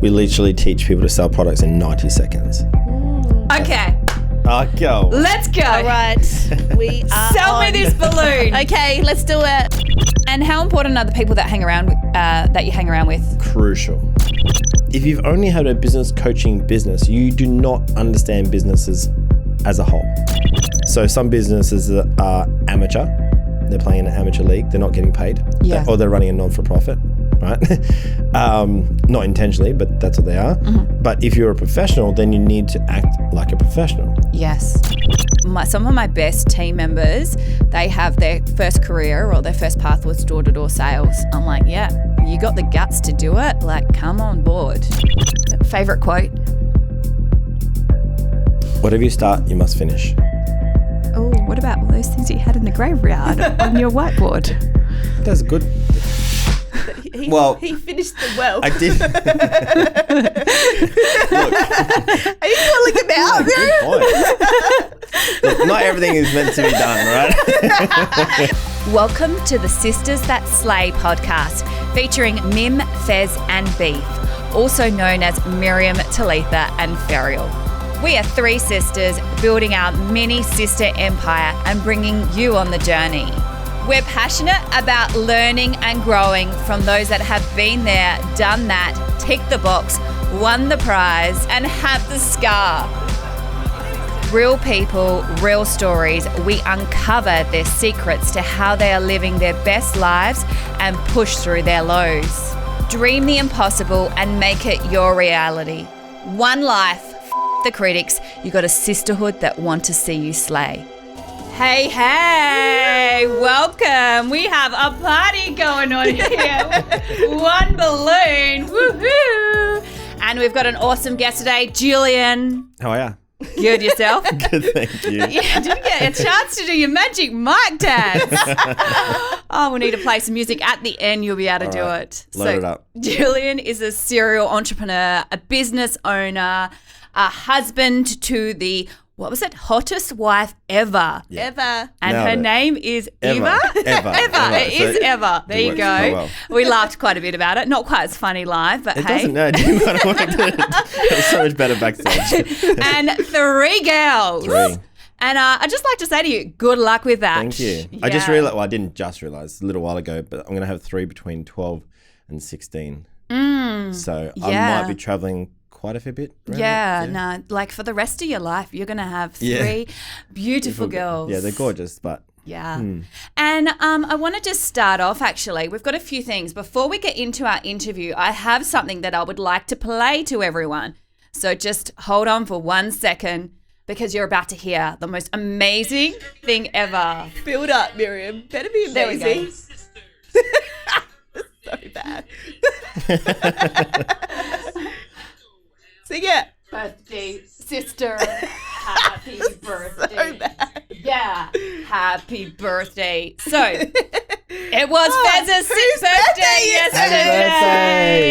We literally teach people to sell products in 90 seconds. Okay. Go. Let's go. All right. We are Sell me on. this balloon. Okay, let's do it. And how important are the people that hang around that you hang around with? Crucial. If you've only had a business coaching business, you do not understand businesses as a whole. So some businesses are amateur. They're playing in an amateur league. They're not getting paid. Yeah. Or they're running a non-for-profit, right? Not intentionally, but that's what they are. Mm-hmm. But if you're a professional, then you need to act like a professional. Yes. Some of my best team members, they have their first career or their first path was door-to-door sales. I'm like, yeah, you got the guts to do it. Like, come on board. Favorite quote? Whatever you start, you must finish. Oh, what about all those things you had in the graveyard on your whiteboard? That's good. He finished the well. I did. Look. Are you calling him out? Good point. Look, not everything is meant to be done, right? Welcome to the Sisters That Slay podcast, featuring Mim, Fez and Beef, also known as Miriam, Talitha and Ferial. We are three sisters building our mini sister empire and bringing you on the journey. We're passionate about learning and growing from those that have been there, done that, ticked the box, won the prize, and have the scar. Real people, real stories. We uncover their secrets to how they are living their best lives and push through their lows. Dream the impossible and make it your reality. One life. The critics, you got a sisterhood that want to see you slay. Hey, welcome. We have a party going on here. One balloon, woohoo. And we've got an awesome guest today, Julian. How are ya? Good, yourself? Good, thank you. Yeah, didn't get a chance to do your magic mic dance. Oh, we'll need to play some music at the end. You'll be able to do it. Load it up. Julian is a serial entrepreneur, a business owner, a husband to the, what was it, hottest wife ever. Yeah. Ever. And Nailed her it. name is Ever. Eva. Ever. It is So Eva. There it you works go. quite well. We laughed quite a bit about it. Not quite as funny live, but It hey. doesn't, no, it didn't quite work. It was so much better backstage. And 3 girls. 3. And I'd just like to say to you, good luck with that. Thank you. Yeah. I just realized, well, I didn't just realize a little while ago, but I'm going to have 3 between 12 and 16. So I yeah. might be traveling quite a fair bit. around Yeah, it. no, like for the rest of your life, you're going to have 3 Yeah. beautiful girls. Yeah, they're gorgeous, but Yeah. And I want to just start off, actually. We've got a few things. Before we get into our interview, I have something that I would like to play to everyone. So just hold on for 1 second because you're about to hear the most amazing thing ever. Build up, Miriam. Better be There we go. amazing. So bad. Sing it. Birthday, sister. Happy birthday. So bad. Yeah. Happy birthday. So, it was Fez's whose 6th birthday birthday yesterday.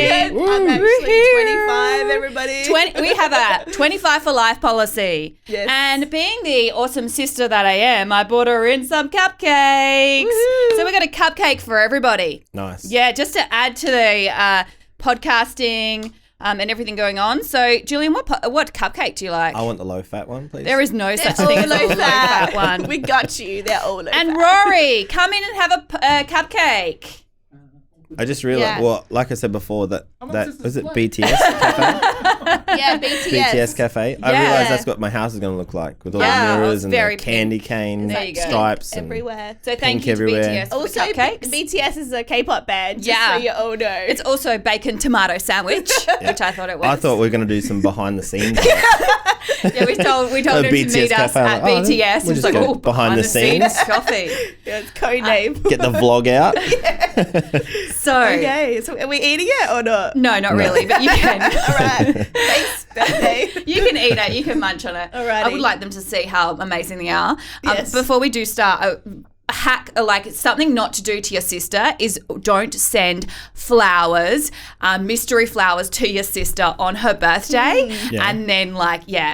Happy birthday. I'm actually 25, everybody. We have a 25 for life policy. Yes. And being the awesome sister that I am, I bought her in some cupcakes. Woohoo. So we got a cupcake for everybody. nice. Yeah, just to add to the podcasting and everything going on. So, Julian, what cupcake do you like? I want the low-fat one, please. There is no such They're thing all as a low fat one. We got you. They're all low And fat. Rory, come in and have a cupcake. I just realized, Yeah. well, like I said before, that was it BTS Cafe? Yeah, BTS. BTS Cafe. I Yeah. realized that's what my house is going to look like with all Yeah, the it was mirrors and very the candy cane There you go. stripes. And Everywhere. So thank Pink you to everywhere. BTS for Also, the cupcakes. BTS is a K-pop band, just Yeah. so you all know. It's also bacon tomato sandwich, which I thought it was. I thought we were going to do some behind the scenes. Yeah, we told him to BTS meet us cafe, at like, oh, BTS. we'll It's just like, go oh, behind the scenes coffee. Yeah, it's codename. Get the vlog out. So, Okay, so are we eating it or not? no, not really, but you can. All right. Thanks, birthday. You can eat it. You can munch on it. Alrighty. I would like them to see how amazing they are. Yes. Before we do start, hack, like something not to do to your sister is don't send flowers, mystery flowers to your sister on her birthday. And then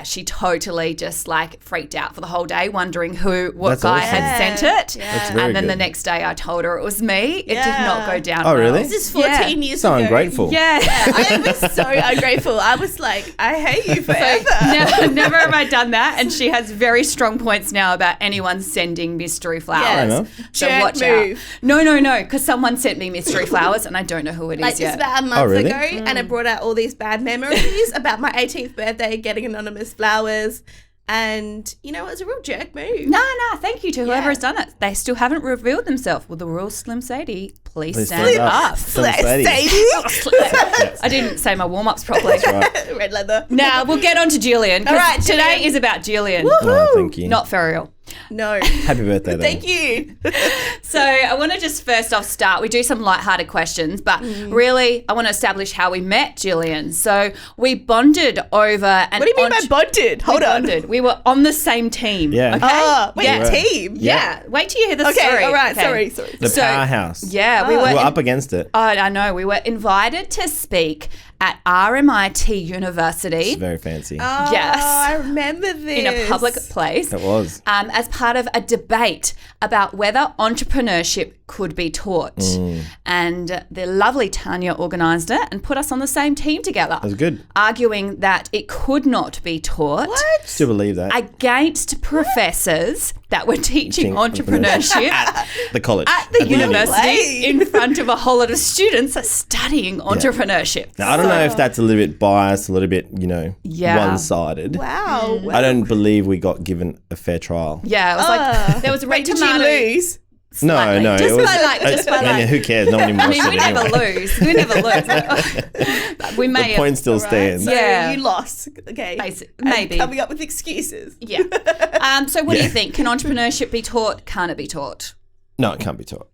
she totally just like freaked out for the whole day wondering what That's guy awesome. had sent it. That's very And then good. the next day I told her it was me. It did not go down Oh, well. really? This is 14 years So ago. ungrateful. Yeah. I was so ungrateful. I was like, I hate you forever. Never have I done that. And she has very strong points now about anyone sending mystery flowers. Fair enough. So Jerk watch move. out. No, because someone sent me mystery flowers and I don't know who it is Like yet. just about a month really? ago, and it brought out all these bad memories about my 18th birthday, getting anonymous flowers, and you know, it was a real jerk move. No, thank you to whoever Yeah. has done it. They still haven't revealed themselves. Well, the real Slim Sadie, please Please stand stand up. up. Slim Sadie. I didn't say my warm-ups properly. Right. Red leather. Now, we'll get on to Julian. 'cause All right, today Julian. is about Julian, Oh, thank you. not Ferial. No. Happy birthday, though. Thank you. So I want to just first off start. We do some lighthearted questions, but really I want to establish how we met Julian. So we bonded over. What do you mean by bonded? Hold on. Bonded. We were on the same team. Yeah. Okay. Oh, wait, Yeah. team. Yeah. Wait till you hear the Okay, story. all right. Okay. Sorry. The So- powerhouse. Yeah, we We're were. up against it. Oh, I know. We were invited to speak at RMIT University It's very fancy. Oh, Yes. I remember this. in a public place. It was. As part of a debate about whether entrepreneurship could be taught. And the lovely Tanya organised it and put us on the same team together. That was good. Arguing that it could not be taught Still believe that. against professors that were teaching entrepreneurship At the college. at the university. university in front of a whole lot of students studying entrepreneurship. Now, I don't know if that's a little bit biased, a little bit, Yeah. one-sided. Wow. I don't believe we got given a fair trial. Yeah, it was like there was a red Wait, did tomato. you lose? No. Just It was, by I mean, who cares? No one even I watched mean, we it never anyway. lose. We never lose. But we may The have. point still Right, stands. so Yeah. you lost. Okay. And Maybe. coming up with excuses. Yeah. So what do you think? Can entrepreneurship be taught? Can it be taught? No, it can't be taught.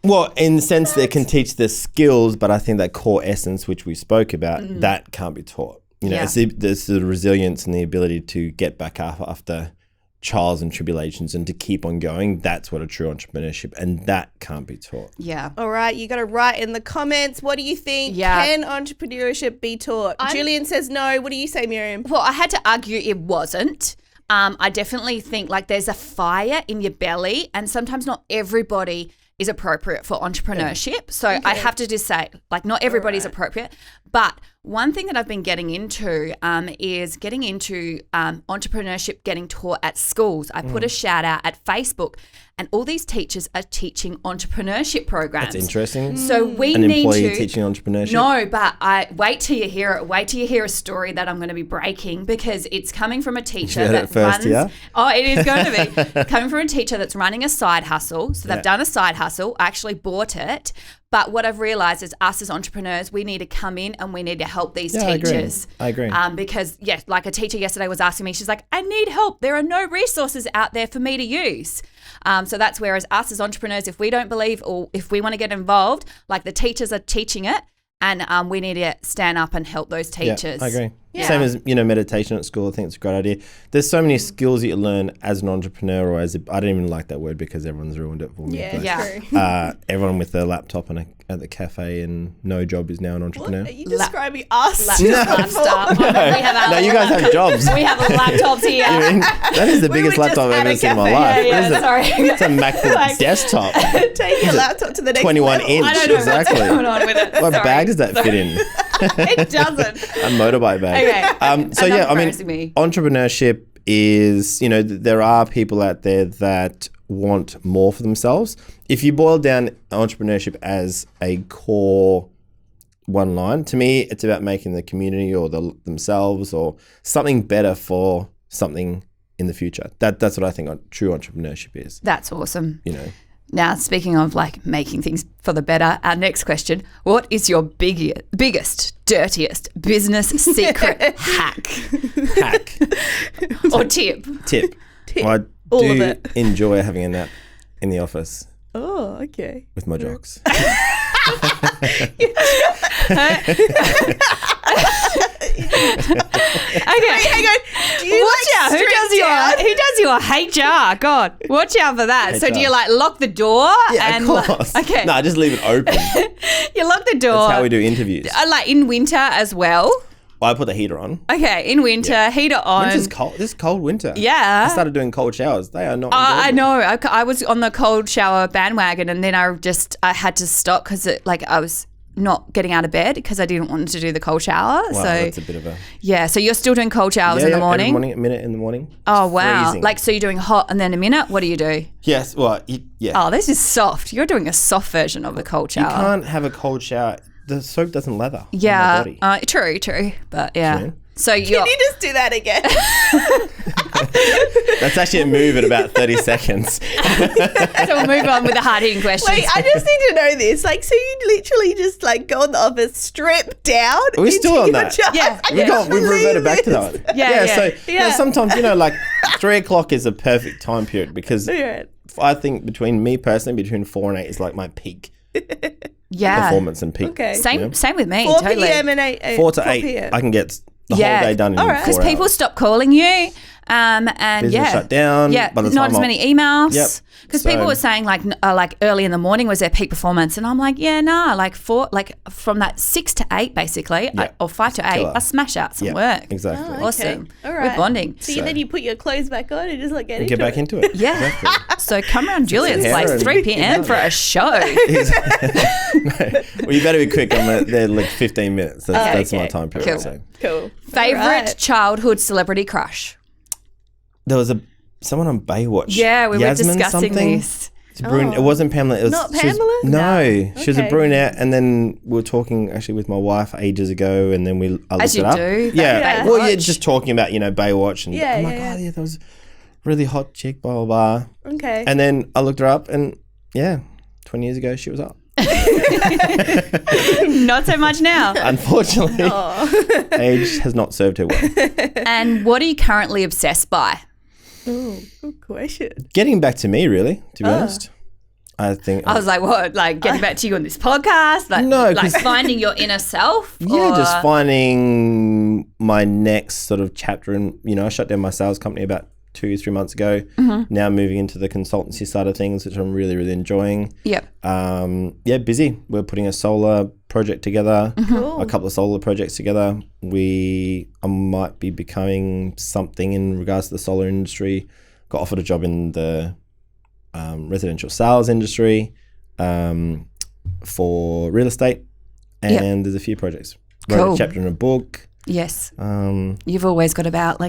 Well, in the sense that it can teach the skills, but I think that core essence, which we spoke about, that can't be taught. Yeah. It's the resilience and the ability to get back up after trials and tribulations and to keep on going. That's what a true entrepreneurship, and that can't be taught. Yeah. All right, you got to write in the comments. What do you think? Yeah. Can entrepreneurship be taught? Julian says no. What do you say, Miriam? Well, I had to argue it wasn't. I definitely think like there's a fire in your belly, and sometimes not everybody is appropriate for entrepreneurship. So I have to just say, like, not everybody's appropriate. But one thing that I've been getting into is getting into entrepreneurship getting taught at schools. I put a shout out at Facebook, and all these teachers are teaching entrepreneurship programs. That's interesting. So we An need employee to teaching entrepreneurship. No, but wait till you hear it. Wait till you hear a story that I'm going to be breaking, because it's coming from a teacher You heard that it first runs. here? Oh, it is going to be coming from a teacher that's running a side hustle. So they've Yeah. done a side hustle. I actually bought it. But what I've realised is us as entrepreneurs, we need to come in and we need to help these Yeah, teachers. I agree. Because, like a teacher yesterday was asking me, she's like, I need help. There are no resources out there for me to use. So that's whereas us as entrepreneurs, if we don't believe or if we want to get involved, like the teachers are teaching it, and we need to stand up and help those teachers. Yeah, I agree. Yeah. Same as, meditation at school. I think it's a great idea. There's so many skills that you learn as an entrepreneur, or as I don't even like that word because everyone's ruined it for me. Yeah, but, Yeah. true. everyone with their laptop at the cafe and no job is now an What? entrepreneur. Are you describing us? Laptop. We have our No, you guys have jobs. We have laptops here. I mean, that is the We biggest were just laptop I've at ever a seen in my cafe. life. Yeah, What is it? sorry. It's a MacBook desktop. Take your laptop to the next 21 level. inch. I don't know Exactly. what's going on with it. What Sorry. bag does that fit in? It doesn't. A motorbike bag. Okay. So Enough yeah, I mean, embarrassing me. entrepreneurship is, there are people out there that want more for themselves. If you boil down entrepreneurship as a core one line, to me, it's about making the community or themselves or something better for something in the future. That's what I think true entrepreneurship is. That's awesome. You know, Now, speaking of like making things for the better, our next question: what is your biggest, dirtiest business secret hack or tip? tip. Well, I All of do it. enjoy having a nap in the office Oh, okay. with my jocks. Hang on. Do you Watch out. Who does your HR? God, watch out for that. So do you like lock the door? Yeah, and of course. Okay. No, just leave it open. You lock the door. That's how we do interviews. Like in winter as well. I put the heater on. Okay, in winter, heater on. Winter's cold. This is cold winter. Yeah. I started doing cold showers. They are not I enjoyable. know. I was on the cold shower bandwagon, and then I had to stop because I was not getting out of bed because I didn't want to do the cold shower. Wow, so that's a bit of a... Yeah, so you're still doing cold showers in the morning? Every morning, a minute in the morning. Oh, It's wow. freezing. Like, so you're doing hot and then a minute? What do you do? Yes, well, yeah. Oh, this is soft. You're doing a soft version of a cold You shower. can't have a cold shower. The soap doesn't lather Yeah, on my body. True. But yeah. True. So Can you just do that again? That's actually a move at about 30 seconds. So we'll move on with the hard-hitting questions. Wait, I just need to know this. Like, so you literally just like go in the office, strip down. We're still on that. Yeah. We've reverted back to that. Yeah. So Yeah. sometimes, like 3 o'clock is a perfect time period because Yeah. I think between 4 and 8 is like my peak yeah. performance and peak. Okay. Same with me. 4 totally. p.m. and 8 4 to 8, p.m. I can get the whole day done in 4 hours. Because people stop calling you, and Business shut down. Yeah, By the not time as many emails. Yep. Because So- people were saying like early in the morning was their peak performance, and I'm like, yeah, nah, from that 6 to 8 basically, or 5 to 8, Killer. I smash out some Yeah, work. exactly. Oh, okay. Awesome. All We're right. bonding. So then you put your clothes back on and just like get into back it. into it. Yeah. Exactly. So come around Julian's hair place, and- 3 p.m. for a show. Well, you better be quick. I'm there like 15 minutes. That's my okay. time period. Cool. So. Cool. Favorite All right. childhood celebrity crush? There was someone on Baywatch. Yeah, we Yasmin were discussing something. this. It's a brunette. It wasn't Pamela. It was, Not she was- Pamela? no. She was a Okay. brunette, and then we were talking actually with my wife ages ago, and then I looked As you it up. do, Yeah. Yeah. Well, yeah, Baywatch. just talking about Baywatch, and Yeah, I'm like, yeah, oh yeah, that was a really hot chick, blah blah blah. Okay. And then I looked her up, and 20 years ago she was up. Not so much now. Unfortunately, age has not served her well. And what are you currently obsessed by? Oh, good question. Getting back to me, really, to be honest. I think I was like, what? Like getting back to you on this podcast? Like, No, like 'cause- finding your inner self? yeah, Or- just finding my next sort of chapter. And I shut down my sales company about 2-3 months ago. Mm-hmm. Now moving into the consultancy side of things, which I'm really, really enjoying. Yep. Busy. We're putting a solar project together, Cool. a couple of solar projects together. I might be becoming something in regards to the solar industry. Got offered a job in the residential sales industry for real estate, and there's a few projects. Wrote Cool. a chapter in a book. Yes. There's You've always got about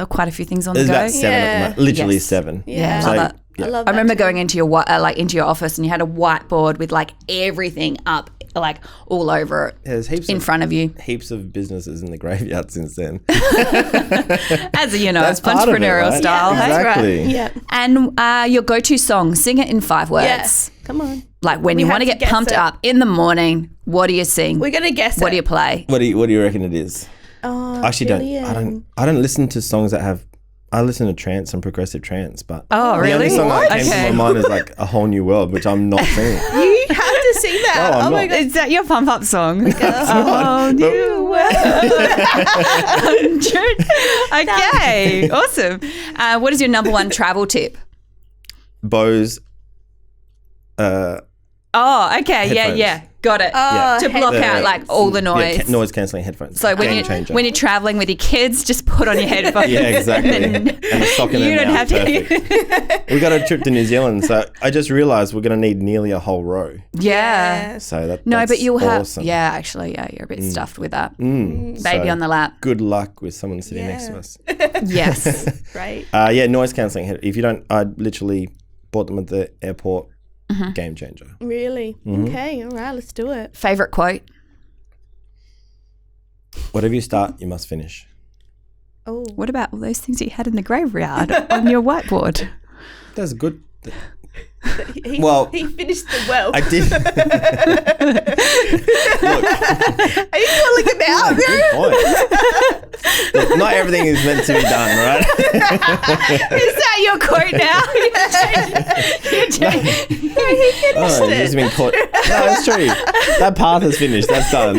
quite a few things on the go. about 7 at the moment. Literally Yes. 7. Yeah, So, love it. yeah. I love I that remember too. going into your office and you had a whiteboard with like everything up, like all over it There's heaps in of front of you. heaps of businesses in the graveyard since then. As a, That's part of it, entrepreneurial right? style. Yeah, hey? exactly. Yeah. And your go-to song, sing it in 5 words. Yes. Come on. Like when We you have want to to get guess pumped it. up in the morning, what do you sing? We're gonna guess What it. do you play? What do you reckon it is? Oh, I actually Julian. I don't listen to songs that have. I listen to trance and progressive trance, but Oh, the really? only song that came Okay. to my mind is like A Whole New World, which I'm not singing. You have to sing that. No, I'm oh my not. god. Is that your pump-up song? not. New world. Okay, awesome. What is your number one travel tip? Bose. Oh, okay, Headphones. yeah, got it. Oh, To block The- out like all the noise. Yeah, noise cancelling headphones. So when Game changer. you're traveling with your kids, just put on your headphones. Yeah, exactly. and a sock in You their don't mouth. have to. Perfect. We got a trip to New Zealand, so I just realised we're going to need nearly a whole row. Yeah. So that's But you'll awesome. have. Yeah, actually, yeah, you're a bit stuffed with that. Mm. Baby So on the lap. Good luck with someone sitting Yeah. next to us. Yes. Right. Noise cancelling. If you don't, I literally bought them at the airport. Mm-hmm. Game changer. Really? Mm-hmm. Okay. All right. Let's do it. Favorite quote? Whatever you start, you must finish. Oh. What about all those things you had in the graveyard on your whiteboard? That's good. He, Well, he finished the well. I did. Are you calling him out? Good point. Look, not everything is meant to be done, right? Is that your quote now? He finished Oh, it. it's been caught. No, that's true. That path is finished. That's done.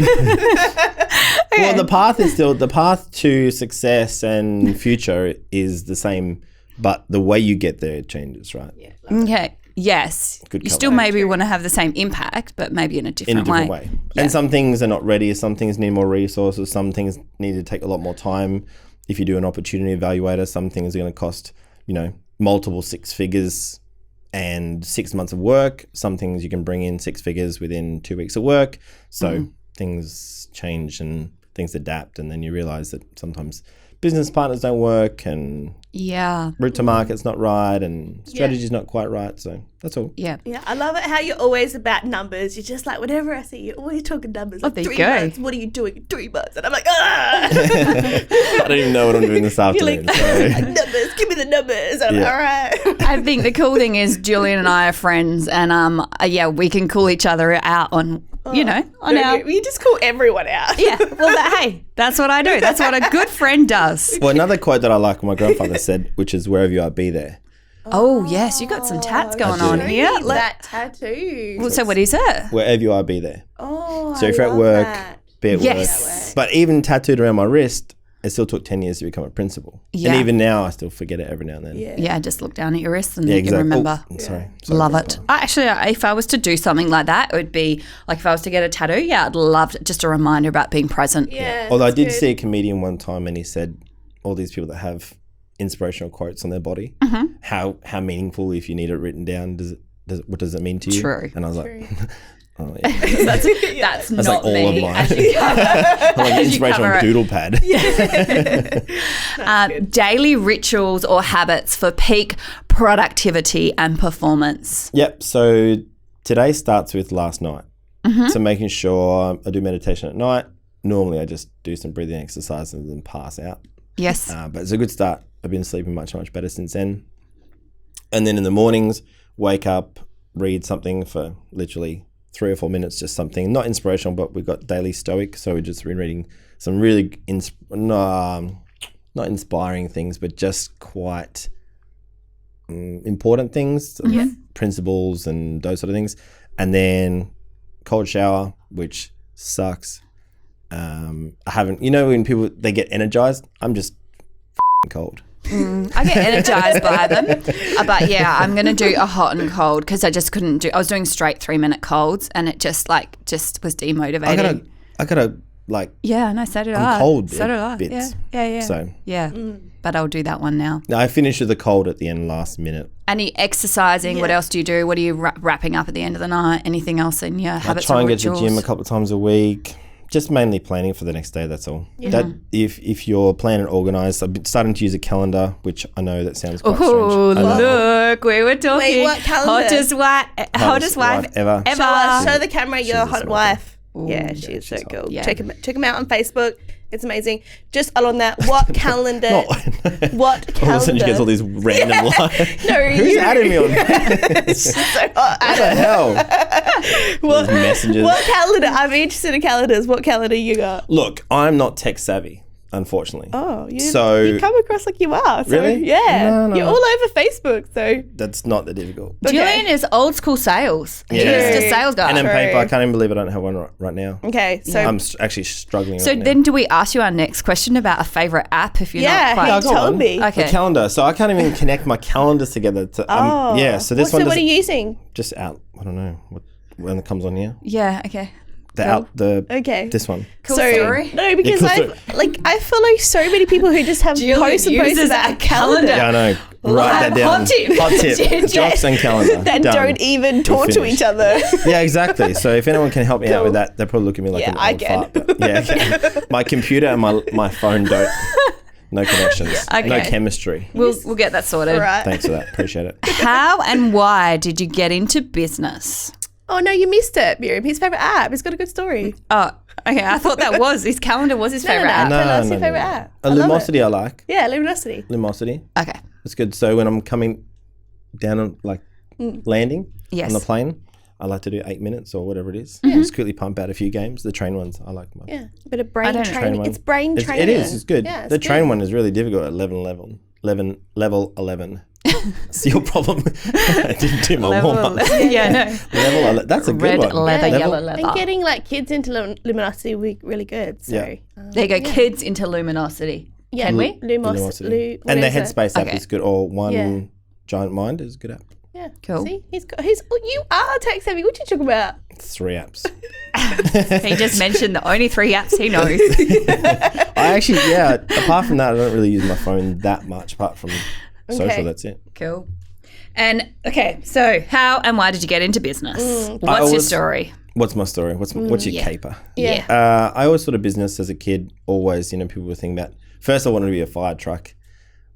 Okay, Well, the path to success and future is the same, but the way you get there changes, right? Yeah. Okay. Yes. Good You colour. still maybe want to have the same impact, but maybe in a In a different different way. way. And some things are not ready. Some things need more resources. Some things need to take a lot more time. If you do an opportunity evaluator, some things are going to cost, multiple six figures and 6 months of work. Some things you can bring in six figures within 2 weeks of work. So things change and things adapt. And then you realize that sometimes business partners don't work and Yeah. route to market's not right and strategy's not quite right. So that's all. Yeah. Yeah, I love it how you're always about numbers. You're just like, whenever I see you, you're always talking numbers. Like there you 3 go. months. What are you doing in 3 months? And I'm like, ah! I don't even know what I'm doing this You're afternoon. like, so. numbers, give me the numbers. And I'm like, all right. I think the cool thing is Julian and I are friends, and we can call each other out on on our. You just call everyone out. Yeah. Well, hey, that's what I do. That's what a good friend does. Well, another quote that I like, my grandfather said, which is wherever you are, be there. Oh yes, you got some tats going do. on here. That tattoo. Well, so what is it? Wherever you are, be there. Oh, So if I you're at love work, that. be at Yes. work. But even tattooed around my wrist, it still took 10 years to become a principal. Yeah. And even now, I still forget it every now and then. Yeah, just look down at your wrist and Yeah, you can exactly. remember. Oh, sorry. Love it. Actually, if I was to do something like that, it would be like if I was to get a tattoo. I'd love just a reminder about being present. Yeah. Although I that's did good. see a comedian one time and he said all these people that have inspirational quotes on their body, how meaningful if you need it written down, what does it mean to you? True. And I was like, oh yeah. That's That's not like all me. of mine. As you cover- I'm like as you inspirational cover it. doodle pad. Daily rituals or habits for peak productivity and performance. Yep. So today starts with last night. So making sure I do meditation at night. Normally I just do some breathing exercises and then pass out. Yes. But it's a good start. I've been sleeping much, much better since then. And then in the mornings, wake up, read something for literally 3 or 4 minutes, just something, not inspirational, but we've got daily stoic. So we've just been reading some really, not inspiring things, but just quite important things, principles and those sort of things. And then cold shower, which sucks. I haven't, when people, they get energized, I'm just cold. I get energized by them. But yeah, I'm going to do a hot and cold because I just couldn't do, I was doing straight 3-minute colds and it just was demotivating. I gotta Yeah, no, so did I'm I. cold So did I. bits. Yeah. So Yeah. But I'll do that one now. I finished with the cold at the end last minute. Any exercising? What else do you do? What are you wrapping up at the end of the night? Anything else in your habits I try or and get to rituals? the gym a couple of times a week. Just mainly planning for the next day, that's all. That if you're planned and organised, I've been starting to use a calendar, which I know that sounds quite Oh, strange. I know. look, we were talking. Wait, what calendar? Hottest wife ever. Show the camera your hot amazing. wife. Yeah, she's so she's cool. Yeah. Check him out on Facebook. It's amazing. Just on that, what calendar? What All of a sudden, she gets all calendar? these random lines. No, Who's adding me on? What so hot. the hell? What, These messages. what calendar? I'm interested in calendars. What calendar you got? Look, I'm not tech savvy, unfortunately. Oh, you come across like you are. So, Really? Yeah. No. You're all over Facebook, so. That's not that difficult. Julian is old school sales. He's Yeah. just a sales guy. And on True. paper, I can't even believe I don't have one right now. Okay, so. I'm actually struggling So right now. then do we ask you our next question about a favourite app if you're Yeah, not quite... he I've got told one. me. Okay. The calendar. So I can't even connect my calendars together. So this one what are doesn't- you using? just out. I don't know when it comes on here. Yeah, okay. Okay. This one. Cool So story. no, because Yeah, cool I follow so many people who just have posts and posts uses about a a calendar Yeah, I know. Write that down. Hot tip. Hot tip. Jocks and calendar. that Done. don't even talk to finished. each other. Yeah, exactly. So if anyone can help me out with Cool. that, they'll probably look at me like Yeah, an I old can. fart. But yeah, okay. My computer and my phone don't. No connections. No Okay. chemistry. We'll get that sorted. All right. Thanks for that. Appreciate it. How and why did you get into business? Oh no, you missed it, Miriam. His favorite app. It's got a good story. Oh, okay. I thought that was his calendar was his favorite app. Tell us your favorite app. I love it. Lumosity I like. Yeah, Luminosity. Lumosity. Okay. It's good. So when I'm coming down on landing Yes. on the plane, I like to do 8 minutes or whatever it is. Just quickly pump out a few games. The train ones I like. Yeah, a bit of I brain don't know. training. Train It's one. brain training. It is. It's good. Yeah, it's the train good. one is really difficult at level 11. It's your problem. I didn't do my warm-up. No. That's a good Red one. leather, yellow leather. And getting like kids into luminosity would be really good. So There you go, kids into luminosity. yeah, Can we? Luminosity. And the Headspace app Okay. is good. Or One Giant Mind is a good app. Yeah, Cool. See, you are tech savvy. What you talking about? 3 apps. He just mentioned the only 3 apps he knows. I actually, apart from that, I don't really use my phone that much. Apart from social, that's it. Cool. And okay, so how and why did you get into business? What's your story? What's my story? What's your caper? Yeah. I always thought of business as a kid. Always, people were thinking about. First, I wanted to be a fire truck.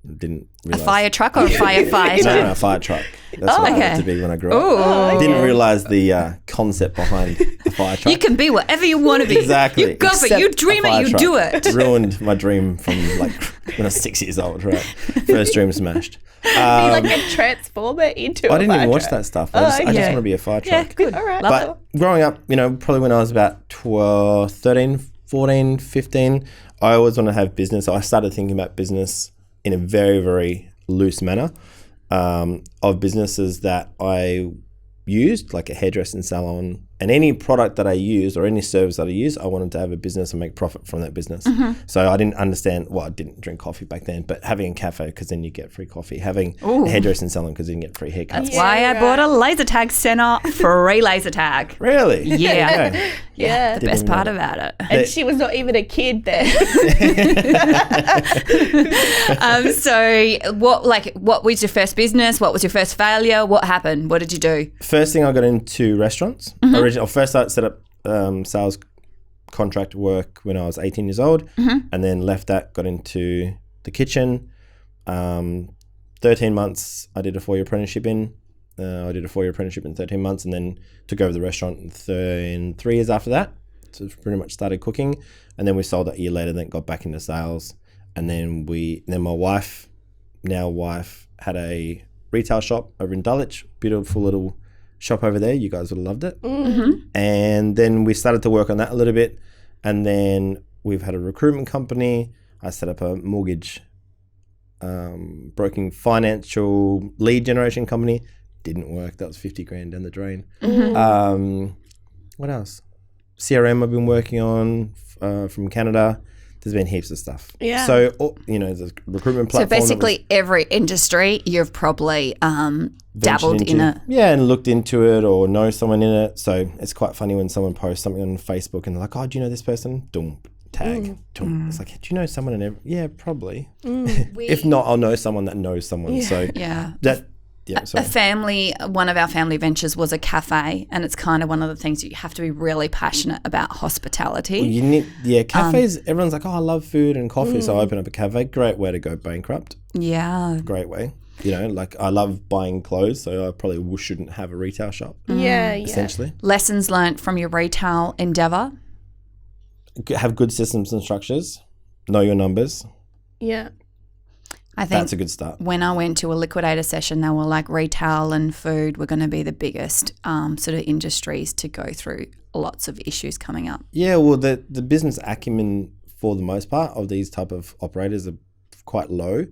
Didn't realize. A fire truck or a firefighter? No, a fire truck. That's what I wanted to be when I grew up. Didn't realize the concept behind a fire truck. You can be whatever you want to be. Exactly. You go for it. Except You dream a it. fire You truck. do it. Ruined my dream from like when I was 6 years old. Right, first dream smashed. Be like a transformer into I a didn't fire even watch truck. that stuff. I just want to be a fire Yeah, truck. good. All right. Love But growing up, probably when I was about 12, 13, 14, 15, I always wanted to have business. So I started thinking about business in a very, very loose manner of businesses that I used, like a hairdressing salon, and any product that I used or any service that I used, I wanted to have a business and make profit from that business. So I didn't understand, I didn't drink coffee back then, but having a cafe because then you get free coffee, having a hairdressing salon because then you get free haircuts. That's why I bought a laser tag center, free laser tag. Really? Yeah. Yeah. The best even know part that. about it. And she was not even a kid then. So what was your first business? What was your first failure? What happened? What did you do? First thing I got into restaurants. First I set up sales contract work when I was 18 years old, and then left that, got into the kitchen. 13 months I did a 4-year apprenticeship in. I did a 4-year apprenticeship in 13 months and then took over the restaurant in 3 years after that. So pretty much started cooking, and then we sold that a year later, then got back into sales. And then my wife, had a retail shop over in Dulwich, beautiful little shop over there. You guys would have loved it. And then we started to work on that a little bit. And then we've had a recruitment company. I set up a mortgage broking financial lead generation company. Didn't work. That was 50 grand down the drain. What else? CRM I've been working on from Canada. There's been heaps of stuff. Yeah. So, the recruitment platform. So basically every industry you've probably dabbled in it. Yeah, and looked into it or know someone in it. So it's quite funny when someone posts something on Facebook and they're like, oh, do you know this person? Dum, tag. Dum. It's like, do you know someone in every? Yeah, probably. If not, I'll know someone that knows someone. So One of our family ventures was a cafe, and it's kind of one of the things you have to be really passionate about hospitality. You need, cafes, everyone's like, oh, I love food and coffee, so I open up a cafe. Great way to go bankrupt. Yeah. Great way. Like I love buying clothes, so I probably shouldn't have a retail shop. Essentially. Lessons learnt from your retail endeavour? Have good systems and structures. Know your numbers. Yeah. I think that's a good start. When I went to a liquidator session, they were like, retail and food were going to be the biggest sort of industries to go through lots of issues coming up. Yeah, well, the business acumen for the most part of these type of operators are quite low.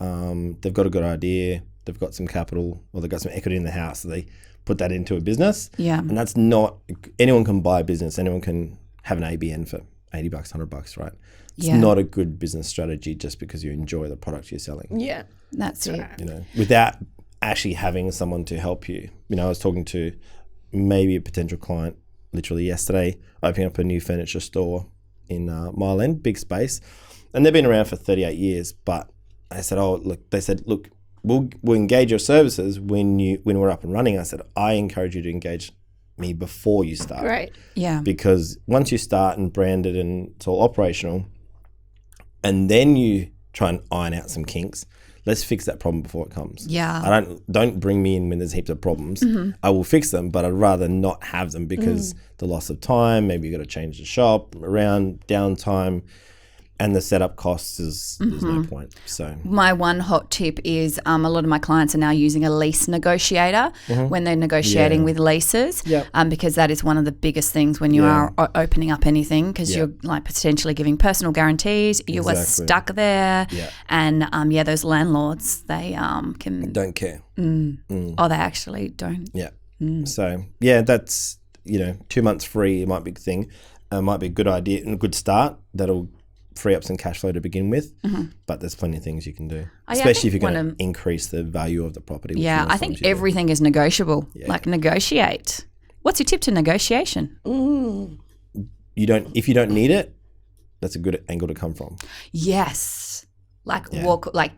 They've got a good idea. They've got some capital, or they've got some equity in the house, so they put that into a business. Yeah. And that's not, anyone can buy a business. Anyone can have an ABN for $80, $100, right? It's not a good business strategy just because you enjoy the product you're selling. Yeah. That's it. Without actually having someone to help you. I was talking to maybe a potential client literally yesterday, opening up a new furniture store in Mile End, big space. And they've been around for 38 years, but I said, look, we'll engage your services when we're up and running. I said, I encourage you to engage me before you start. Right. Yeah. Because once you start and brand it and it's all operational, and then you try and iron out some kinks, let's fix that problem before it comes. Yeah. Don't bring me in when there's heaps of problems. I will fix them, but I'd rather not have them because the loss of time, maybe you got to change the shop around, downtime. And the setup costs there's no point. So My one hot tip is a lot of my clients are now using a lease negotiator when they're negotiating with leases, because that is one of the biggest things when you are opening up anything, because you're like potentially giving personal guarantees. You were stuck there, and those landlords, they can don't care. Oh, they actually don't. Yeah. So that's 2 months free. It might be a thing. Might be a good idea and a good start. That'll free up some cash flow to begin with, but there's plenty of things you can do, especially if you're going to increase the value of the property. I think everything is negotiable. Like negotiate. What's your tip to negotiation? If you don't need it, that's a good angle to come from. Yes.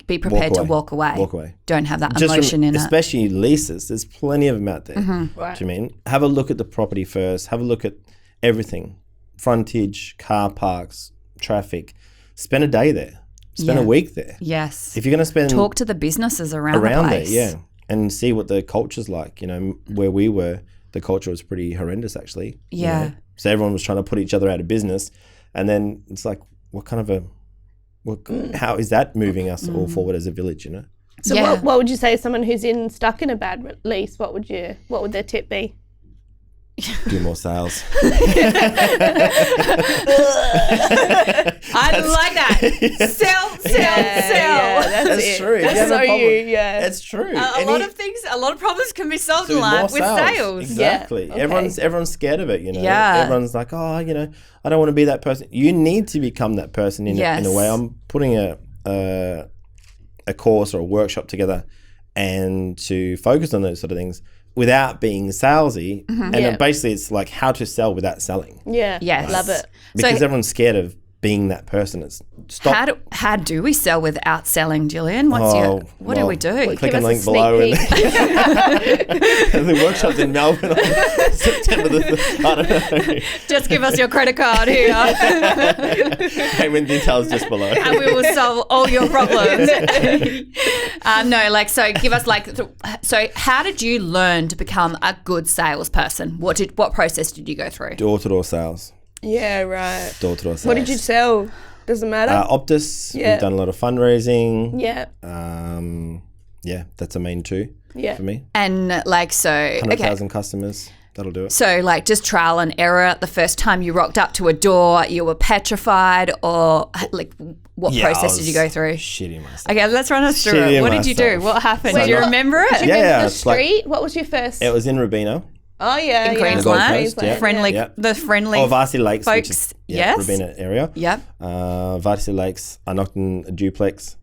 Be prepared to walk away. Walk away. Don't have that emotion in it. Especially leases. There's plenty of them out there. Right. Do you mean? Have a look at the property first. Have a look at everything. Frontage, car parks, traffic. Spend a day there. Spend a week there. Yes. If you're going to talk to the businesses around the place. there, and see what the culture's like. Where we were, the culture was pretty horrendous actually. Yeah. So everyone was trying to put each other out of business, and then it's like, how is that moving us all forward as a village? So what would you say to someone who's stuck in a bad lease? What would their tip be? Do more sales. I like that. Sell. That's true. That's so you. Yeah, it's true. A lot of problems can be solved in life with sales. Exactly. Yeah. Okay. Everyone's scared of it. Yeah. Everyone's like, I don't want to be that person. You need to become that person in a way. I'm putting a course or a workshop together, and to focus on those sort of things without being salesy. And then basically it's like how to sell without selling. Yeah. Yes. Love it. Because everyone's scared of being that person. It's stop. How do we sell without selling, Julian? What do we do? Click a link below. And the workshop's in Melbourne on September I don't know. Just give us your credit card here. Payment details just below. And we will solve all your problems. So give us so how did you learn to become a good salesperson? What process did you go through? Door-to-door sales. Yeah, right. Door-to-door sales. What did you sell? Doesn't matter. Optus. We've done a lot of fundraising. Yeah. That's a main two for me. And 100,000 customers. That'll do it. So just trial and error. The first time you rocked up to a door, you were petrified, or what process did you go through? Shitting myself. Okay, let's run us through it. What did you do? What happened? Do you remember it? The street? What was your first? It was in Robina. Oh yeah, in Queensland, Queensland. The friendly Varsity Lakes, folks. Which is, yes, Robina area. Yep. Varsity Lakes. I knocked on a duplex.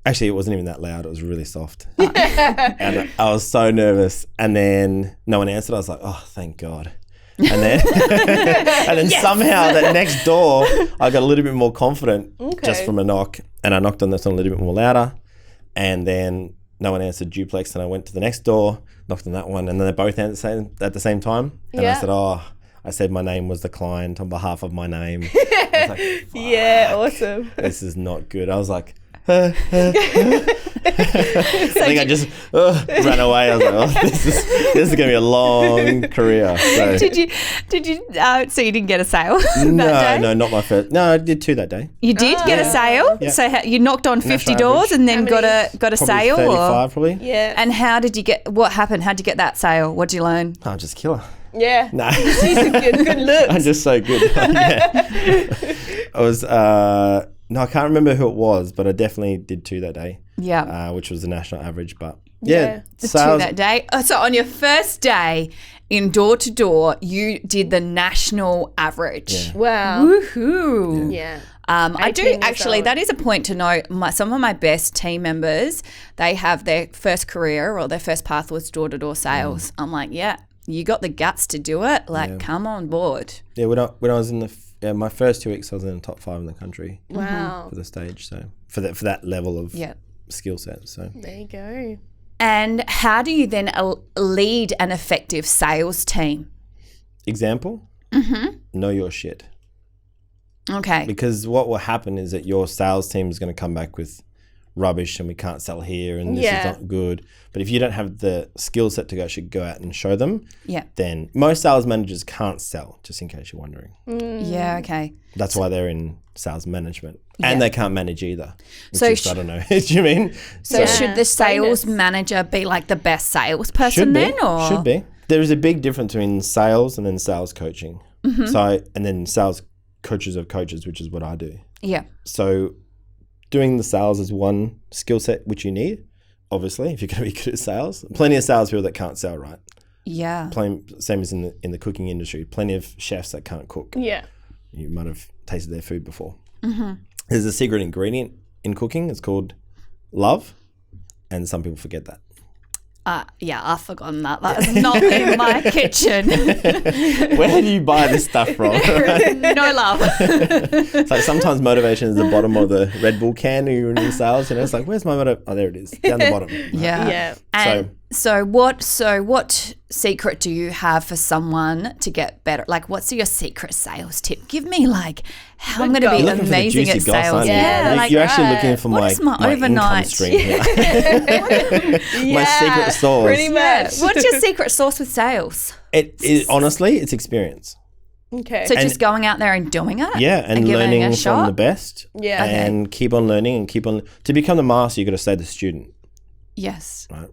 Actually, it wasn't even that loud. It was really soft, and I was so nervous. And then no one answered. I was like, oh, thank God. And then, somehow that next door, I got a little bit more confident just from a knock, and I knocked on this one a little bit more louder, and then no one answered duplex, and I went to the next door, knocked on that one, and then they both answered at the same time. And I said my name was declined on behalf of my name. I was like, yeah, awesome. This is not good. I was like, I think I just ran away. I was like, this is going to be a long career. So. Did you? So you didn't get a sale that day? No, not my first. No, I did 2 that day. You did get a sale. Yeah. So you knocked on 50 doors and then got a sale. 35 probably. Yeah. And how did you get? What happened? How did you get that sale? What did you learn? I'm just killer. Yeah. No. She's a good look. I'm just so good. I was. No, I can't remember who it was, but I definitely did 2 that day. Yeah. Which was the national average, but the 2 that day. So on your first day in door to door, you did the national average. Yeah. Wow. Woohoo. Yeah. I do actually. That is a point to note. Some of my best team members, they have their first career or their first path was door to door sales. I'm like, you got the guts to do it. Come on board. Yeah. When I was in my first 2 weeks, I was in the top 5 in the country. Wow. For the stage, so for that level of skill set. So there you go. And how do you then lead an effective sales team? Example? Know your shit. Okay. Because what will happen is that your sales team is going to come back with rubbish and we can't sell here and this Yeah. is not good. But if you don't have the skill set to actually go out and show them, Yeah. then most sales managers can't sell, just in case you're wondering. Yeah, okay. That's why they're in sales management. Yeah. And they can't manage either. Which So is, I don't know. Do you mean? So should the sales Famous. manager be like the best salesperson then? Or? Should be. There is a big difference between sales and then sales coaching. So, and then sales coaches of coaches, which is what I do. Yeah. So doing the sales is one skill set which you need, obviously, if you're going to be good at sales. Plenty of salespeople that can't sell, right? Yeah. Same as in the cooking industry. Plenty of chefs that can't cook. Yeah. You might have tasted their food before. There's a secret ingredient in cooking. It's called love, and some people forget that. Yeah, I've forgotten that. That's not in my kitchen. Where do you buy this stuff from? No love. It's like sometimes motivation is the bottom of the Red Bull can when you're in sales. You know, it's like, where's my motivation? Oh, there it is, down the bottom. Yeah. Yeah. And so what secret do you have for someone to get better? Like, what's your secret sales tip? Give me like how I'm going to be You're looking for the amazing juicy at goss, sales. aren't you? Yeah, like You're actually looking for what my is my income overnight? stream here. My secret sauce. Pretty much. What's your secret sauce with sales? Honestly, it's experience. Okay. So just going out there and doing it? Yeah, and giving it learning a from shot? the best. Yeah. Okay. And keep on learning and keep on. To become the master, you got to stay the student, Yes. right?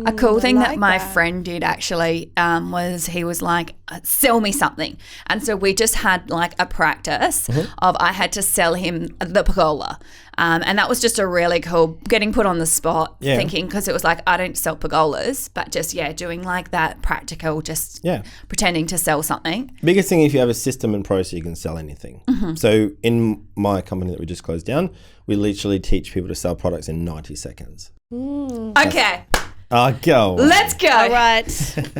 A cool thing that like my that. friend did actually was he was like, sell me something. And so we just had like a practice of I had to sell him the pergola. And that was just a really cool getting put on the spot thinking, because it was like, I don't sell pergolas, but just, doing like that practical, just pretending to sell something. Biggest thing, if you have a system and process, you can sell anything. So in my company that we just closed down, we literally teach people to sell products in 90 seconds. Okay, Go. let's go. All right.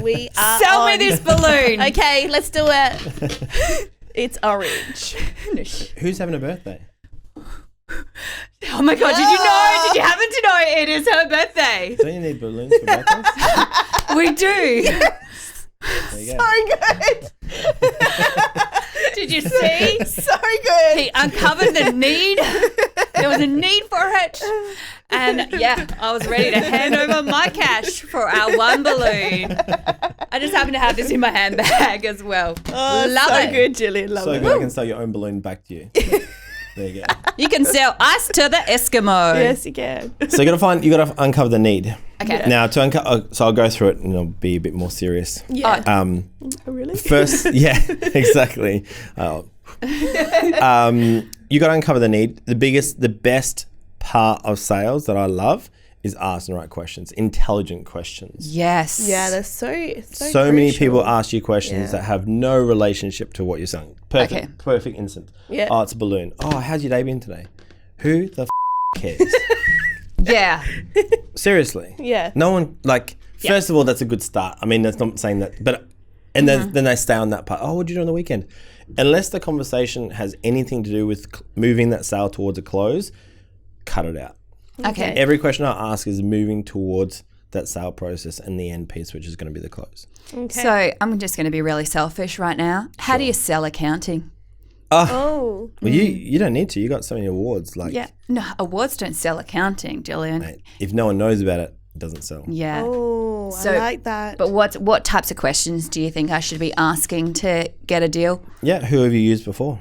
We are Sell me on. this balloon. Okay, let's do it. It's orange. Who's having a birthday? Oh my God, did you know? Did you happen to know it is her birthday? Don't you need balloons for birthdays? We do. There you go. So good. Did you see? So good. He uncovered the need. There was a need for it. And I was ready to hand over my cash for our one balloon. I just happen to have this in my handbag as well. Oh, Love so it. good, Julian. Love So it. good, I can sell your own balloon back to you. There you go. You can sell ice to the Eskimo. Yes, you can. So you got to uncover the need. Okay. Now to uncover, so I'll go through it and I'll be a bit more serious. Yeah. Um, Oh, really? First, exactly. You got to uncover the need. The best part of sales that I love is asking the right questions, intelligent questions. Yes. Yeah, that's so Many crucial. people ask you questions that have no relationship to what you're selling. Perfect instant. Yeah. Oh, it's a balloon. Oh, how's your day been today? Who the cares? Yeah. Seriously. Yeah. No one, first of all, that's a good start. I mean, that's not saying that, but, and then they stay on that part. Oh, what did you do on the weekend? Unless the conversation has anything to do with moving that sale towards a close, cut it out. Okay. Every question I ask is moving towards that sale process and the end piece, which is going to be the close. Okay. So I'm just going to be really selfish right now. How do you sell accounting? Oh. Well, you don't need to. You got so many awards. No, awards don't sell accounting, Julian. Mate, if no one knows about it, it doesn't sell. Yeah. Oh, So- I like that. But what types of questions do you think I should be asking to get a deal? Yeah, who have you used before?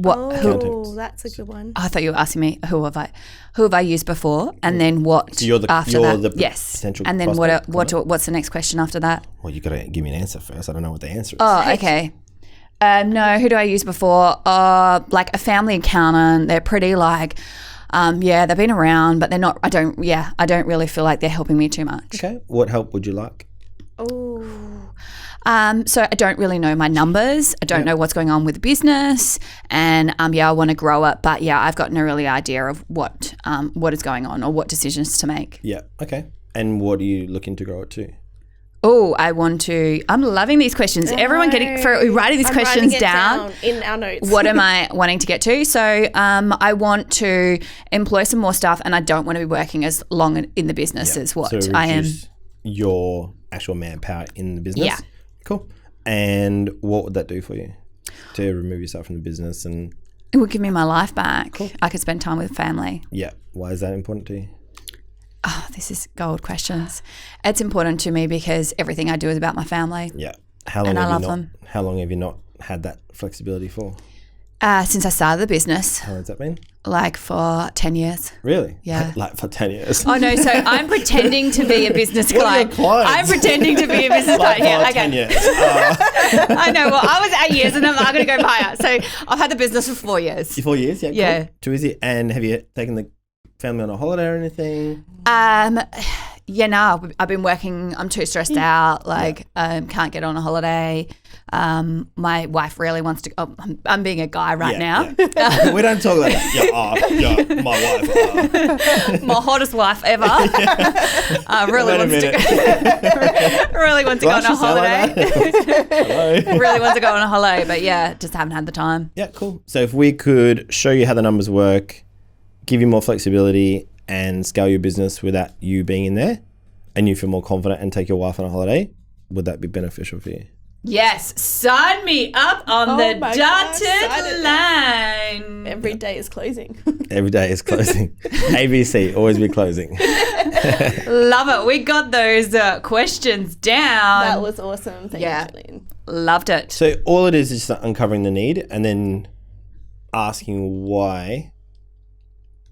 Oh, that's a good one. I thought you were asking me who have I used before, and then what So you're the- after you're that? the Yes, potential and then prospect, what's the next question after that? Well, you got to give me an answer first. I don't know what the answer is. Oh, okay. No, who do I use before? Like a family accountant. They're pretty they've been around, but they're not. I don't really feel like they're helping me too much. Okay. What help would you like? Oh. So I don't really know my numbers. I don't know what's going on with the business, and I want to grow it, but I've got no really idea of what is going on or what decisions to make. Yeah. Okay. And what are you looking to grow it to? Oh, I'm loving these questions. Everyone writing these questions writing it down. in our notes. What am I wanting to get to? So I want to employ some more staff, and I don't want to be working as long in the business as what So I am. reduce your actual manpower in the business. Yeah. Cool. And what would that do for you to remove yourself from the business and It would give me my life back. Cool. I could spend time with family. Yeah. Why is that important to you? Oh, this is gold questions. It's important to me because everything I do is about my family. Yeah. How long And I have love you not, them. How long have you not had that flexibility for? Since I started the business, How long has that been? like for 10 years. Really? Yeah. Like for 10 years. Oh, no. So I'm pretending to be a business What are your client. clients? I'm pretending to be a business Like client. 10 Yeah, years. I know. Well, I was 8 years and I'm going to go higher. So I've had the business for 4 years. 4 years? Yeah. Cool. Yeah. Too easy. And have you taken the family on a holiday or anything? Yeah, no, I've been working. I'm too stressed out. Like, can't get on a holiday. My wife really wants to. Oh, I'm being a guy right now. Yeah. We don't talk like that. Yeah, my wife. My hottest wife ever. Really Wait a wants to minute. go. Really wants to go on a Gosh, you sound like holiday. Hello. Really wants to go on a holiday, but yeah, just haven't had the time. Yeah, cool. So if we could show you how the numbers work, give you more flexibility and scale your business without you being in there, and you feel more confident and take your wife on a holiday, would that be beneficial for you? Yes, sign me up on Oh the my God, sign dotted it. line. Every day is closing. Every day is closing. ABC, always be closing. Love it. We got those questions down. That was awesome. Thank Yeah. you, Julian. Loved it. So all it is just uncovering the need and then asking why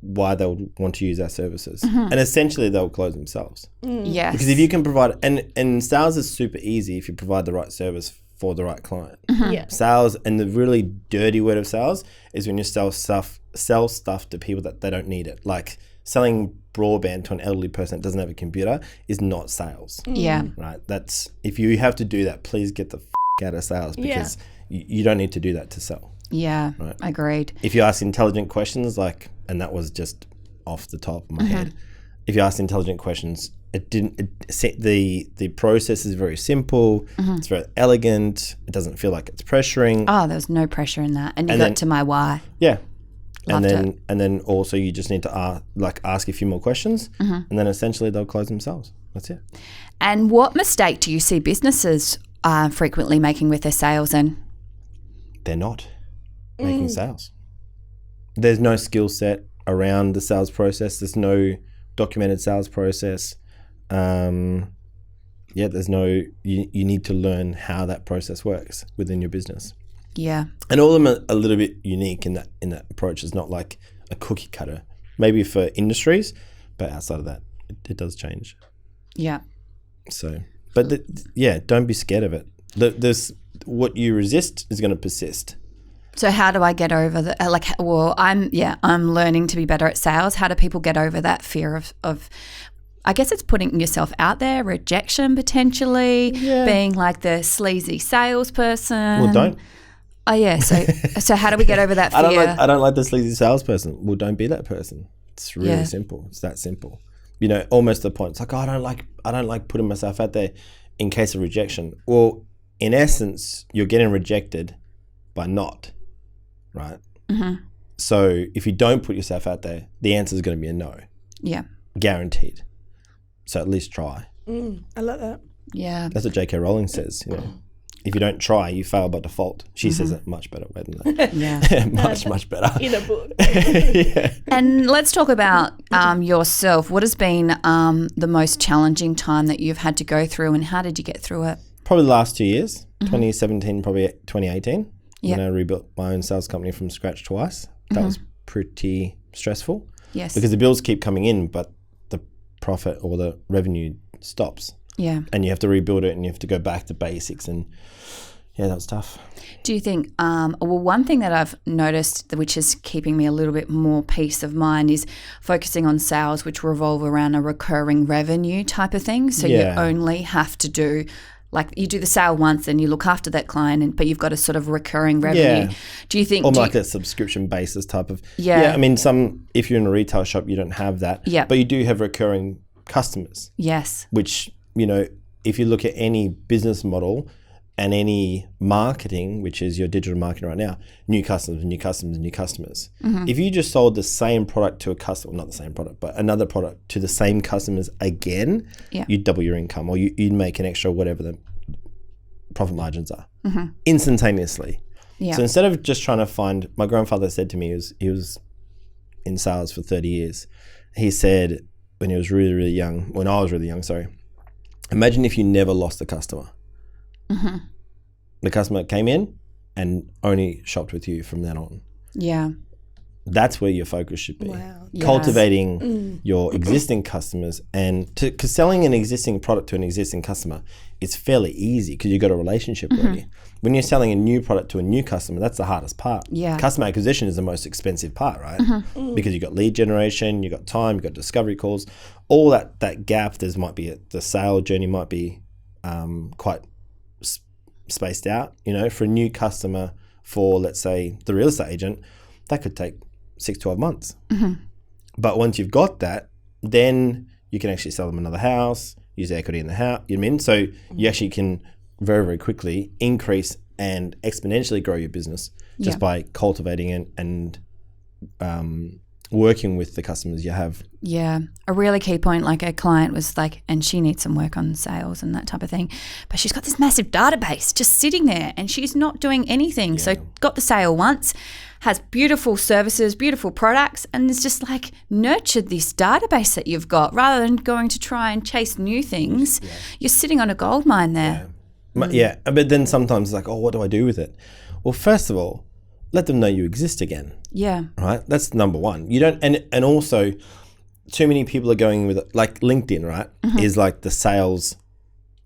they'll want to use our services. And essentially they'll close themselves. Yes. Because if you can provide, and sales is super easy if you provide the right service for the right client. Yeah. Sales, and the really dirty word of sales is when you sell stuff to people that they don't need it. Like selling broadband to an elderly person that doesn't have a computer is not sales, Yeah. right? That's, if you have to do that, please get the out of sales, because you don't need to do that to sell. Yeah. Right. Agreed. If you ask intelligent questions, like, and that was just off the top of my head, if you ask intelligent questions, the process is very simple. It's very elegant. It doesn't feel like it's pressuring. Oh, there was no pressure in that. And you And got then- to my why. Yeah. Loved And then also you just need to ask a few more questions, and then essentially they'll close themselves. That's it. And what mistake do you see businesses frequently making with their sales? And They're not making sales. There's no skill set around the sales process. There's no documented sales process. There's no, you need to learn how that process works within your business. yeah. And all of them are a little bit unique in that approach. It's not like a cookie cutter, maybe for industries, but outside of that, it does change. Yeah. So, but don't be scared of it. What you resist is going to persist. So how do I get over the I'm learning to be better at sales. How do people get over that fear of I guess it's putting yourself out there, rejection potentially, being like the sleazy salesperson. Well, don't. Oh yeah. So how do we get over that fear? I don't like the sleazy salesperson. Well, don't be that person. It's really simple. It's that simple. You know, almost the point. It's like, I don't like putting myself out there in case of rejection. Well, in essence, you're getting rejected by not, right? Mm-hmm. So if you don't put yourself out there, the answer is going to be a no. Yeah. Guaranteed. So at least try. I love that. Yeah. That's what J.K. Rowling says. You know, if you don't try, you fail by default. She says it much better way than that. Yeah. much better. In a book. Yeah. And let's talk about yourself. What has been the most challenging time that you've had to go through, and how did you get through it? Probably the last 2 years, 2017, probably 2018. Yeah. When I rebuilt my own sales company from scratch twice. That was pretty stressful. Yes. Because the bills keep coming in, but the profit or the revenue stops. Yeah. And you have to rebuild it, and you have to go back to basics, and that was tough. Do you think, one thing that I've noticed, which is keeping me a little bit more peace of mind, is focusing on sales which revolve around a recurring revenue type of thing. So you only have to do, like you do the sale once and you look after that client, but you've got a sort of recurring revenue. Yeah. Do you think... Or like a subscription basis type of... Yeah. I mean, if you're in a retail shop, you don't have that. Yeah. But you do have recurring customers. Yes. Which, if you look at any business model and any marketing, which is your digital marketing right now, new customers, new customers, new customers. Mm-hmm. If you just sold the same product to a customer, not the same product, but another product to the same customers again, you'd double your income, or you'd make an extra whatever the profit margins are instantaneously. Yeah. So instead of just trying to find, my grandfather said to me, he was in sales for 30 years. He said when he was really, really young, when I was really young, sorry, imagine if you never lost a customer. Mm-hmm. The customer came in and only shopped with you from then on. Yeah. That's where your focus should be. Wow. Yes. Cultivating your existing customers, and because selling an existing product to an existing customer, it's fairly easy because you've got a relationship already. When you're selling a new product to a new customer, that's the hardest part. Yeah. Customer acquisition is the most expensive part, right? Because you've got lead generation, you've got time, you've got discovery calls, all that gap. Might be the sale journey might be quite spaced out. For a new customer, for let's say the real estate agent, that could take 6-12 months. But once you've got that, then you can actually sell them another house, use equity in the house, you know what I mean? So you actually can very, very quickly increase and exponentially grow your business just by cultivating and working with the customers you have. Yeah. A really key point, like a client was like, and she needs some work on sales and that type of thing, but she's got this massive database just sitting there and she's not doing anything. So got the sale once, has beautiful services, beautiful products, and it's just like nurtured this database that you've got rather than going to try and chase new things. You're sitting on a gold mine there. Yeah, but then sometimes it's like, oh, what do I do with it? Well, first of all, let them know you exist again. Yeah. Right? That's number one. You don't, and also too many people are going with it, like LinkedIn, right? Is like the sales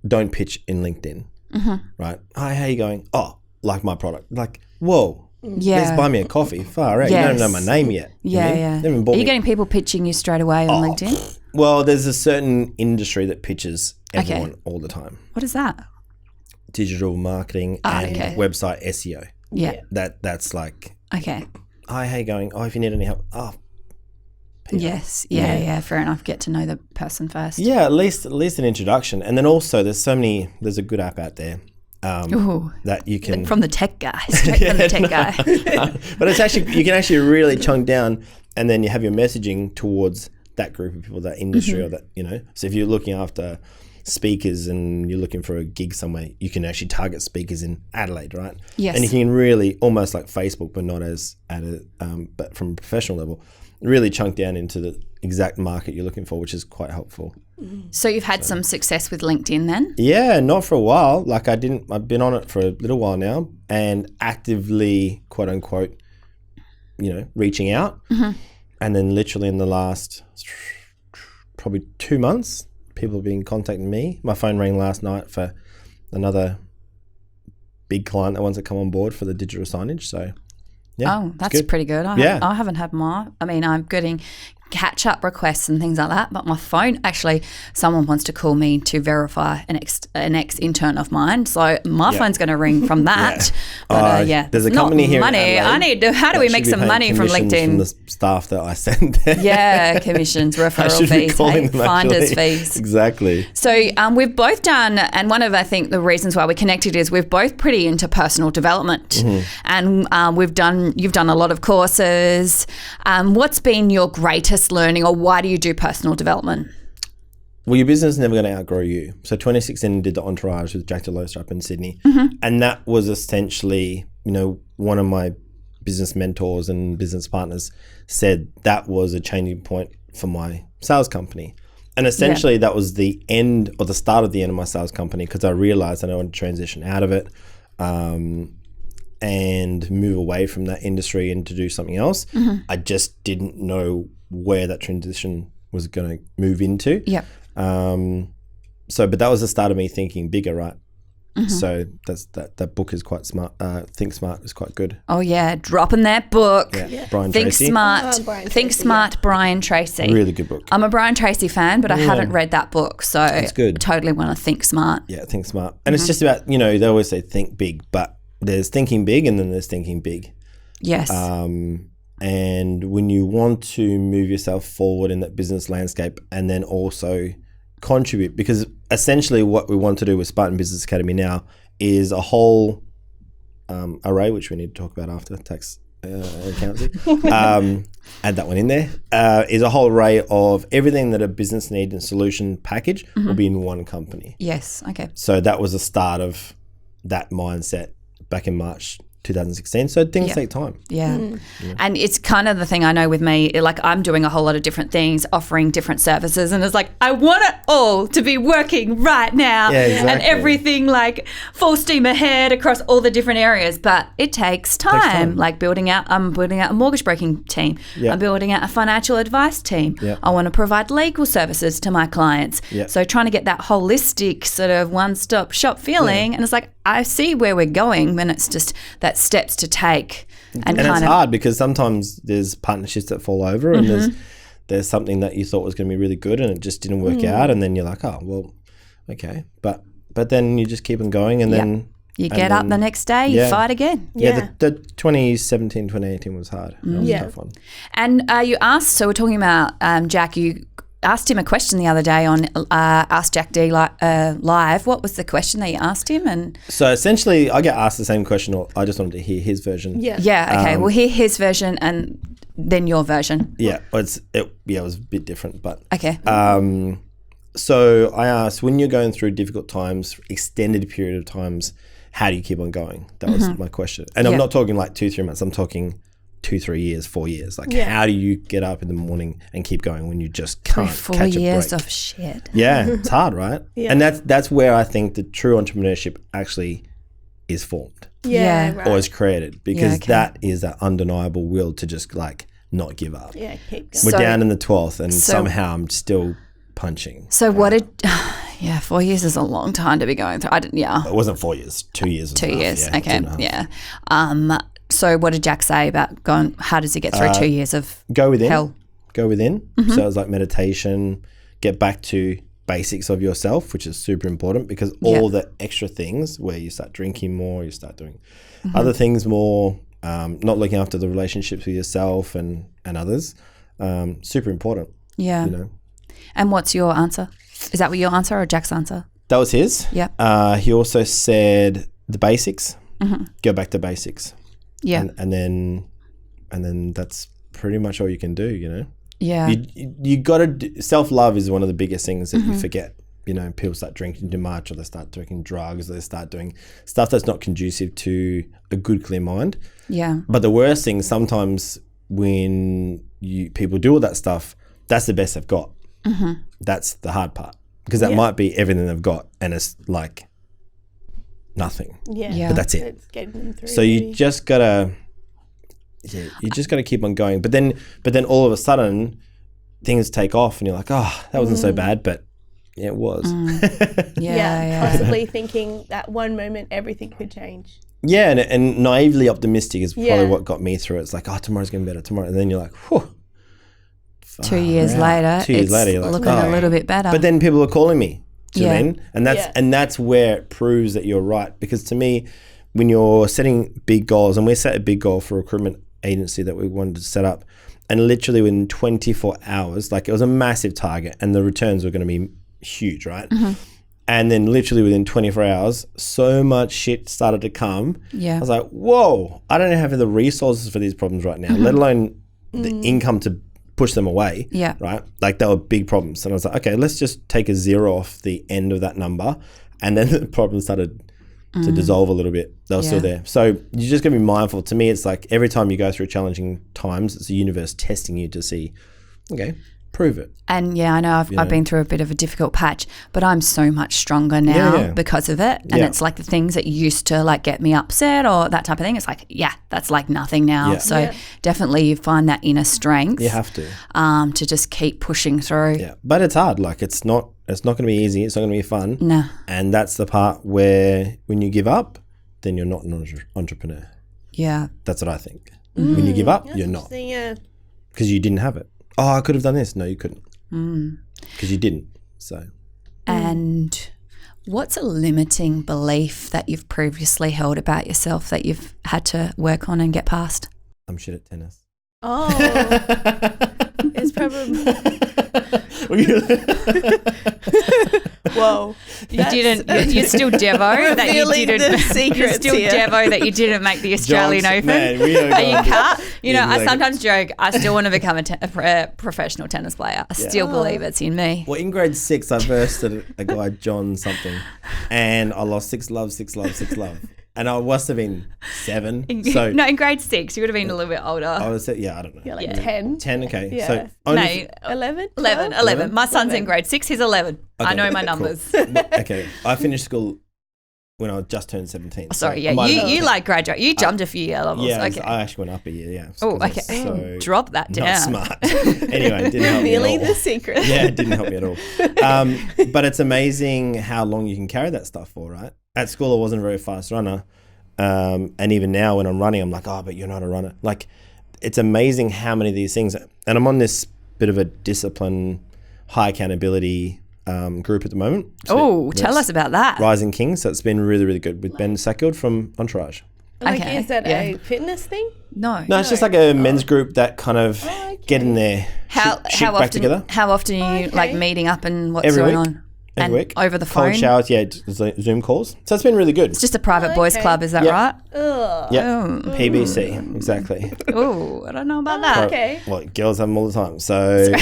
don't pitch in LinkedIn, right? Hi, how you going? Oh, like my product. Like, whoa. Yeah. Let's buy me a coffee. Far out. You don't know my name yet. Yeah, You yeah. bought Are you me. getting people pitching you straight away on LinkedIn? Well, there's a certain industry that pitches everyone all the time. What is that? Digital marketing and website SEO. Yeah. That's like, Okay. hi, how you going? Oh, if you need any help. Oh, PR. Yes. Yeah. Fair enough. Get to know the person first. Yeah, at least an introduction. And then also there's a good app out there that you can. From the tech guy. Straight from the tech guy. But it's actually, you can actually really chunk down and then you have your messaging towards that group of people, that industry or that, So if you're looking after speakers and you're looking for a gig somewhere, you can actually target speakers in Adelaide, right? Yes. And you can really, almost like Facebook, but not as but from a professional level, really chunk down into the exact market you're looking for, which is quite helpful. So you've had some success with LinkedIn then? Yeah, not for a while. Like I've been on it for a little while now and actively, quote unquote, reaching out. And then literally in the last probably 2 months, people have been contacting me. My phone rang last night for another big client that wants to come on board for the digital signage. So, yeah. Oh, that's pretty good. I haven't had more. I mean, I'm getting catch-up requests and things like that, but my phone, actually, someone wants to call me to verify an ex-intern of mine, so my phone's going to ring from that. But there's a company here in Adelaide how do we make some money from LinkedIn? From the staff that I send there. Yeah, commissions, referral fees, finders fees. Exactly. So we've both done, and one of, I think, the reasons why we connected is we're both pretty into personal development, and you've done a lot of courses. What's been your greatest learning, or why do you do personal development? Well, your business is never going to outgrow you. So 2016 did the Entourage with Jack Delosa up in Sydney. And that was essentially, one of my business mentors and business partners said that was a changing point for my sales company. And essentially that was the end or the start of the end of my sales company, because I realized that I wanted to transition out of it and move away from that industry and to do something else. I just didn't know where that transition was going to move into. But that was the start of me thinking bigger, right? So that book is quite smart. Think Smart is quite good. Oh yeah, dropping that book. Brian Think Tracy. Smart. Think Smart, Brian Tracy. Really good book. I'm a Brian Tracy fan, but I haven't read that book, so it's good. I totally want to think smart. Yeah, Think Smart. And it's just about, they always say think big, but there's thinking big and then there's thinking big. Yes. And when you want to move yourself forward in that business landscape and then also contribute, because essentially what we want to do with Spartan Business Academy now is a whole array, which we need to talk about after tax accountancy, add that one in there, is a whole array of everything that a business need and solution package will be in one company. Yes, okay. So that was the start of that mindset back in March 2016. So things take time. Yeah. And it's kind of the thing I know with me, like I'm doing a whole lot of different things, offering different services, and it's like, I want it all to be working right now. Yeah, exactly. And everything like full steam ahead across all the different areas. But it takes time. Like I'm building out a mortgage broking team. Yeah. I'm building out a financial advice team. Yeah. I want to provide legal services to my clients. Yeah. So trying to get that holistic sort of one-stop shop feeling. And it's like, I see where we're going when it's just that steps to take. And it's hard because sometimes there's partnerships that fall over and there's something that you thought was going to be really good and it just didn't work out, and then you're like, oh, well, okay. But then you just keep on going, and then you get up the next day, you fight again. Yeah, the 2017, 2018 was hard. That was a tough one. And you asked, so we're talking about Jack, you asked him a question the other day on Ask Jack D Live. What was the question that you asked him? And so essentially I get asked the same question, or I just wanted to hear his version. Yeah, okay. We'll hear his version and then your version. Yeah, it was a bit different, but okay. So I asked, when you're going through difficult times, extended period of times, how do you keep on going? That was my question. And I'm not talking like 2-3 months. I'm talking 2-3 years, 4 years. Like, how do you get up in the morning and keep going when you just can't catch a break? 4 years of shit. Yeah, it's hard, right? Yeah. And that's where I think the true entrepreneurship actually is formed. Yeah. Right. Or is created, because that is that undeniable will to just like not give up. Yeah, keep going. We're down in the 12th and somehow I'm still punching. So what did... 4 years is a long time to be going through. It wasn't 4 years, 2 years. 2 years, okay, yeah. So what did Jack say about going, how does he get through 2 years of go within, hell? Go within. So it was like meditation, get back to basics of yourself, which is super important, because all the extra things where you start drinking more, you start doing other things more, not looking after the relationships with yourself and others, super important. Yeah. You know. And what's your answer? Is that what your answer or Jack's answer? That was his. Yeah. He also said the basics, go back to basics. Yeah. And then that's pretty much all you can do, you know? Yeah. You got to, self-love is one of the biggest things that you forget. You know, people start drinking too much, or they start taking drugs, or they start doing stuff that's not conducive to a good, clear mind. Yeah. But the worst thing, sometimes when people do all that stuff, that's the best they've got. That's the hard part, because that might be everything they've got and it's like nothing. Yeah. But that's it. It's getting them through. So you just gotta keep on going. But then all of a sudden things take off and you're like, oh, that wasn't so bad, but it was. Possibly thinking that one moment everything could change. Yeah, and naively optimistic is probably what got me through it. It's like, oh, tomorrow's gonna be better tomorrow, and then you're like, whew. 2 years later, it's you're like, looking a little bit better. But then people are calling me. Do you know what I mean? And that's where it proves that you're right. Because to me, when you're setting big goals, and we set a big goal for a recruitment agency that we wanted to set up, and literally within 24 hours, like it was a massive target, and the returns were going to be huge, right? And then literally within 24 hours, so much shit started to come. Yeah. I was like, whoa, I don't have the resources for these problems right now, let alone the income to push them away. Yeah. Right? Like they were big problems. And I was like, okay, let's just take a 0 off the end of that number. And then the problem started to dissolve a little bit. They were still there. So you just got to be mindful. To me, it's like every time you go through challenging times, it's the universe testing you to see, okay, prove it. And I know I've been through a bit of a difficult patch, but I'm so much stronger now because of it. And it's like the things that used to like get me upset or that type of thing, it's like, that's like nothing now. Yeah. So definitely you find that inner strength. You have to just keep pushing through. Yeah. But it's hard. Like it's not going to be easy. It's not going to be fun. No. And that's the part where when you give up, then you're not an entrepreneur. Yeah. That's what I think. When you give up, you're not. Because you didn't have it. Oh, I could have done this. No, you couldn't. Because you didn't. So. And what's a limiting belief that you've previously held about yourself that you've had to work on and get past? I'm shit at tennis. Oh. It's probably... Whoa. You didn't. You're still Devo that you didn't. You're still Devo that you didn't make the Australian Open. Man, are you cut? You know, I sometimes joke. I still want to become a professional tennis player. I still believe it's in me. Well, in grade 6, I versed a guy John something, and I lost 6 love, 6 love, 6 love. And I must have been 7. So No, in grade 6. You would have been a little bit older. I was, I don't know. Yeah, like 10. 10, okay. Yeah. So only 11? 11. 11. My son's in grade 6. He's 11. I know my cool. numbers. Okay. I finished school when I just turned 17. Sorry, so you like graduate. You jumped a few year levels. Yeah, okay. I actually went up a year, yeah. Oh, 'cause okay. I was so Drop that down. not smart. Anyway, it didn't help me Really at all. the secret. Yeah, it didn't help me at all. But it's amazing how long you can carry that stuff for, right? At school, I wasn't a very fast runner. And even now when I'm running, I'm like, oh, but you're not a runner. Like, it's amazing how many of these things. And I'm on this bit of a discipline, high accountability group at the moment. Oh, tell us about that. Rising Kings. So it's been really, really good with Ben Sackfield from Entourage. Like, Okay, is that yeah. a fitness thing? No. No, it's just like a men's group that kind of get in there, shit back together. How often are you like meeting up and what's Every going week. on? Every And week. over the phone? Cold showers, yeah, Zoom calls. So it's been really good. It's just a private boys Okay. club, is that Yep. right? Ugh. Yeah, PBC, exactly. Oh, I don't know about that. Okay. Well, girls have them all the time. So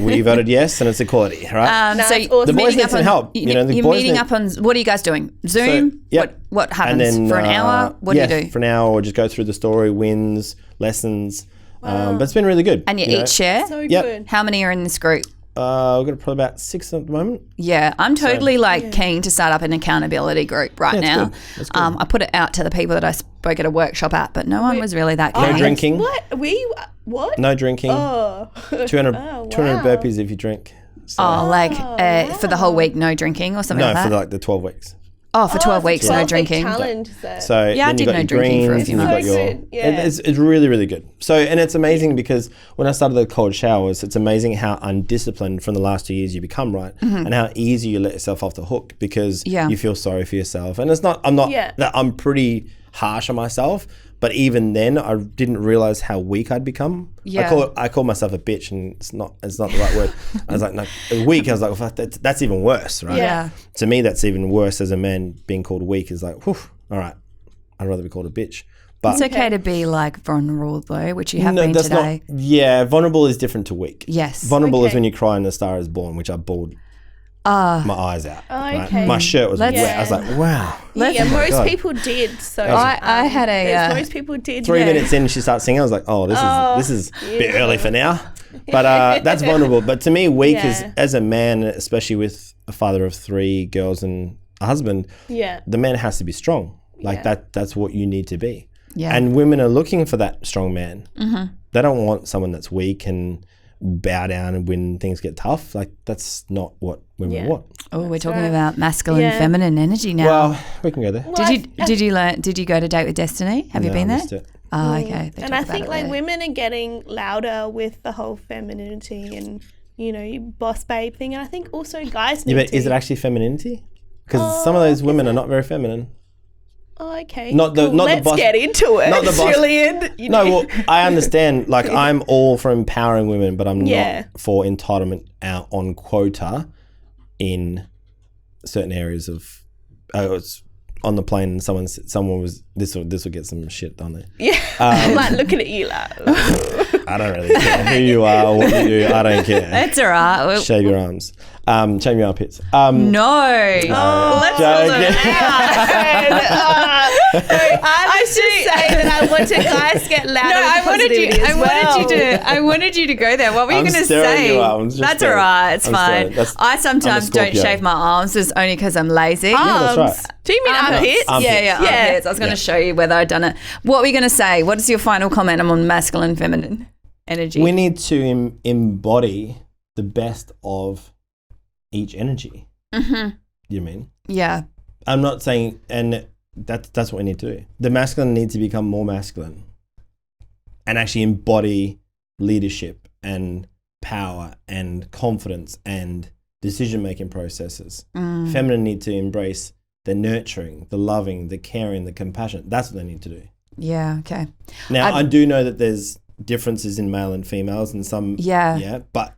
we voted yes, and it's equality, right? No, So it's awesome. The boys meeting need up some on- help. You know, the you're boys meeting need- up on, what are you guys doing? Zoom? yep. What happens? For an hour? What do you do? For an hour, or just go through the story, wins, lessons. But it's been really good. And you know. each share? So Yep. good. How many are in this group? We've got probably about 6 at the moment. Yeah, I'm totally keen to start up an accountability group right Yeah, it's now. good. That's good. I put it out to the people that I spoke at a workshop at, but no one was really that keen. No drinking. What? What? No drinking. Oh. 200, Oh, 200 wow. burpees if you drink. So, Oh, like for the whole week, no drinking or something no, like for that? like the 12 weeks. Oh, for 12 weeks, no 12-week drinking. Challenge that. So Yeah, I then did you got no your drinking for a greens, few and you got months. your. So good, yeah. It's really, really good. So, and it's amazing because when I started the cold showers, it's amazing how undisciplined from the last 2 years you become, right? And how easy you let yourself off the hook because Yeah. you feel sorry for yourself. And it's not. I'm not. Yeah. That I'm pretty harsh on myself. But even then, I didn't realize how weak I'd become. Yeah. I call myself a bitch, and it's not the right word. I was like, no, weak. I was like, well, that's even worse, right? Yeah. To me, that's even worse as a man. Being called weak is like, whew, all right, I'd rather be called a bitch. But It's okay to be like vulnerable though, which you have been that's today. not. Yeah, vulnerable is different to weak. Yes. Vulnerable is Okay. when you cry and the star is born, which I bawled my eyes out. right? okay. My shirt was Let's- wet. I was like, wow. Yeah, most God. people did. So I had a, most people did. 3 yeah. minutes in, she starts singing. I was like, oh, this is a bit early for now. But that's vulnerable. But to me, weak is, Yeah. as a man, especially with a father of 3 girls and a husband, Yeah. the man has to be strong. Like Yeah. that's what you need to be. Yeah. And women are looking for that strong man. They don't want someone that's weak and bow down and when things get tough. Like that's not what women Yeah. want. Oh, we're talking about masculine, Yeah. feminine energy now. Well, we can go there. Did you go to Date with Destiny? Have you No, been I there? missed it. Oh, okay. They And talk I about think it like there. women are getting louder with the whole femininity and boss babe thing. And I think also guys need Yeah, but to. is it actually femininity? Because some of those women are not very feminine. Oh, okay. Not the- cool. not the Let's boss- get into it, not the boss- Julian. No, well, I understand. Like, I'm all for empowering women, but I'm Yeah. not for entitlement out on quota in certain areas of. I was on the plane and someone was this will get some shit on there. Yeah, I'm like looking at you like. I don't really care who you are or what you do. I don't care. It's all right. Shave your arms. Shave your armpits. No. Let's joking. I should say that I want to guys get louder. No, with positivity as well. I wanted you to go there. What were you I'm going to stirring say? you up. I'm just That's stirring. all right. It's I'm fine. stirring. That's- I sometimes I'm a don't Scorpio. shave my arms. It's only because I'm lazy. Yeah, that's right. Do you mean armpits? Armpits. Yeah, armpits. I was going to show you whether I'd done it. What were you going to say? What is your final comment on masculine, feminine energy? We need to embody the best of each energy. Mm-hmm. You mean? Yeah. I'm not saying, and that's what we need to do. The masculine needs to become more masculine and actually embody leadership and power and confidence and decision-making processes. Feminine need to embrace the nurturing, the loving, the caring, the compassion. That's what they need to do. Yeah. Okay. Now, I do know that there's differences in male and females and some, Yeah. but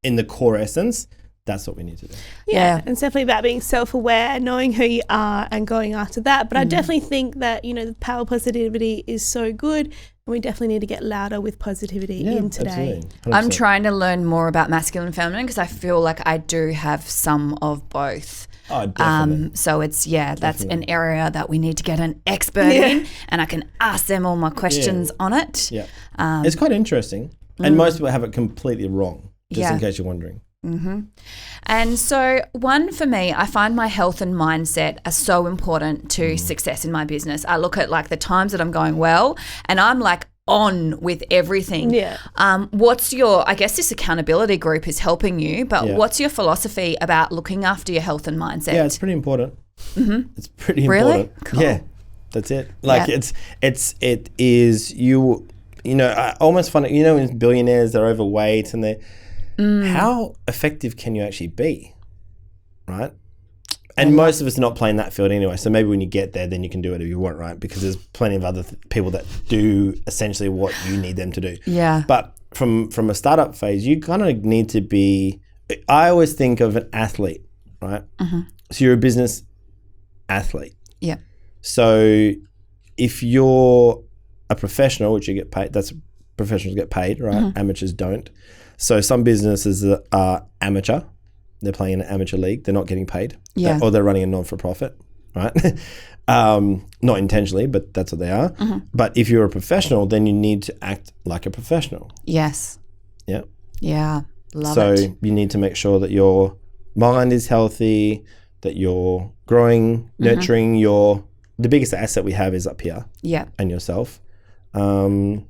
in the core essence, That's what we need to do. Yeah. And it's definitely about being self-aware, knowing who you are and going after that. But I definitely think that, the power of positivity is so good, and we definitely need to get louder with positivity in today. Absolutely. 100%. I'm trying to learn more about masculine and feminine because I feel like I do have some of both. Oh, definitely. So it's, that's an area that we need to get an expert in, and I can ask them all my questions on it. Yeah. It's quite interesting. And most people have it completely wrong, just in case you're wondering. Mm-hmm. And so one for me, I find my health and mindset are so important to success in my business. I look at like the times that I'm going well and I'm like on with everything. Yeah. What's your, I guess this accountability group is helping you, but what's your philosophy about looking after your health and mindset? Yeah, it's pretty important. Mm-hmm. It's pretty really? important. Cool. Yeah, that's it. Like it is you I almost find it, when billionaires, they're overweight and they're, how effective can you actually be, right? And most of us are not playing that field anyway. So maybe when you get there, then you can do whatever you want, right? Because there's plenty of other people that do essentially what you need them to do. Yeah. But from a startup phase, you kind of need to be, I always think of an athlete, right? Mm-hmm. So you're a business athlete. Yeah. So if you're a professional, which you get paid, that's professionals get paid, right? Mm-hmm. Amateurs don't. So some businesses are amateur. They're playing in an amateur league. They're not getting paid. Yeah. Or they're running a non-for-profit, right? Not intentionally, but that's what they are. Mm-hmm. But if you're a professional, then you need to act like a professional. Yes. Yeah. Yeah. Love it. So you need to make sure that your mind is healthy, that you're growing, nurturing the biggest asset we have is up here. Yeah. And yourself. So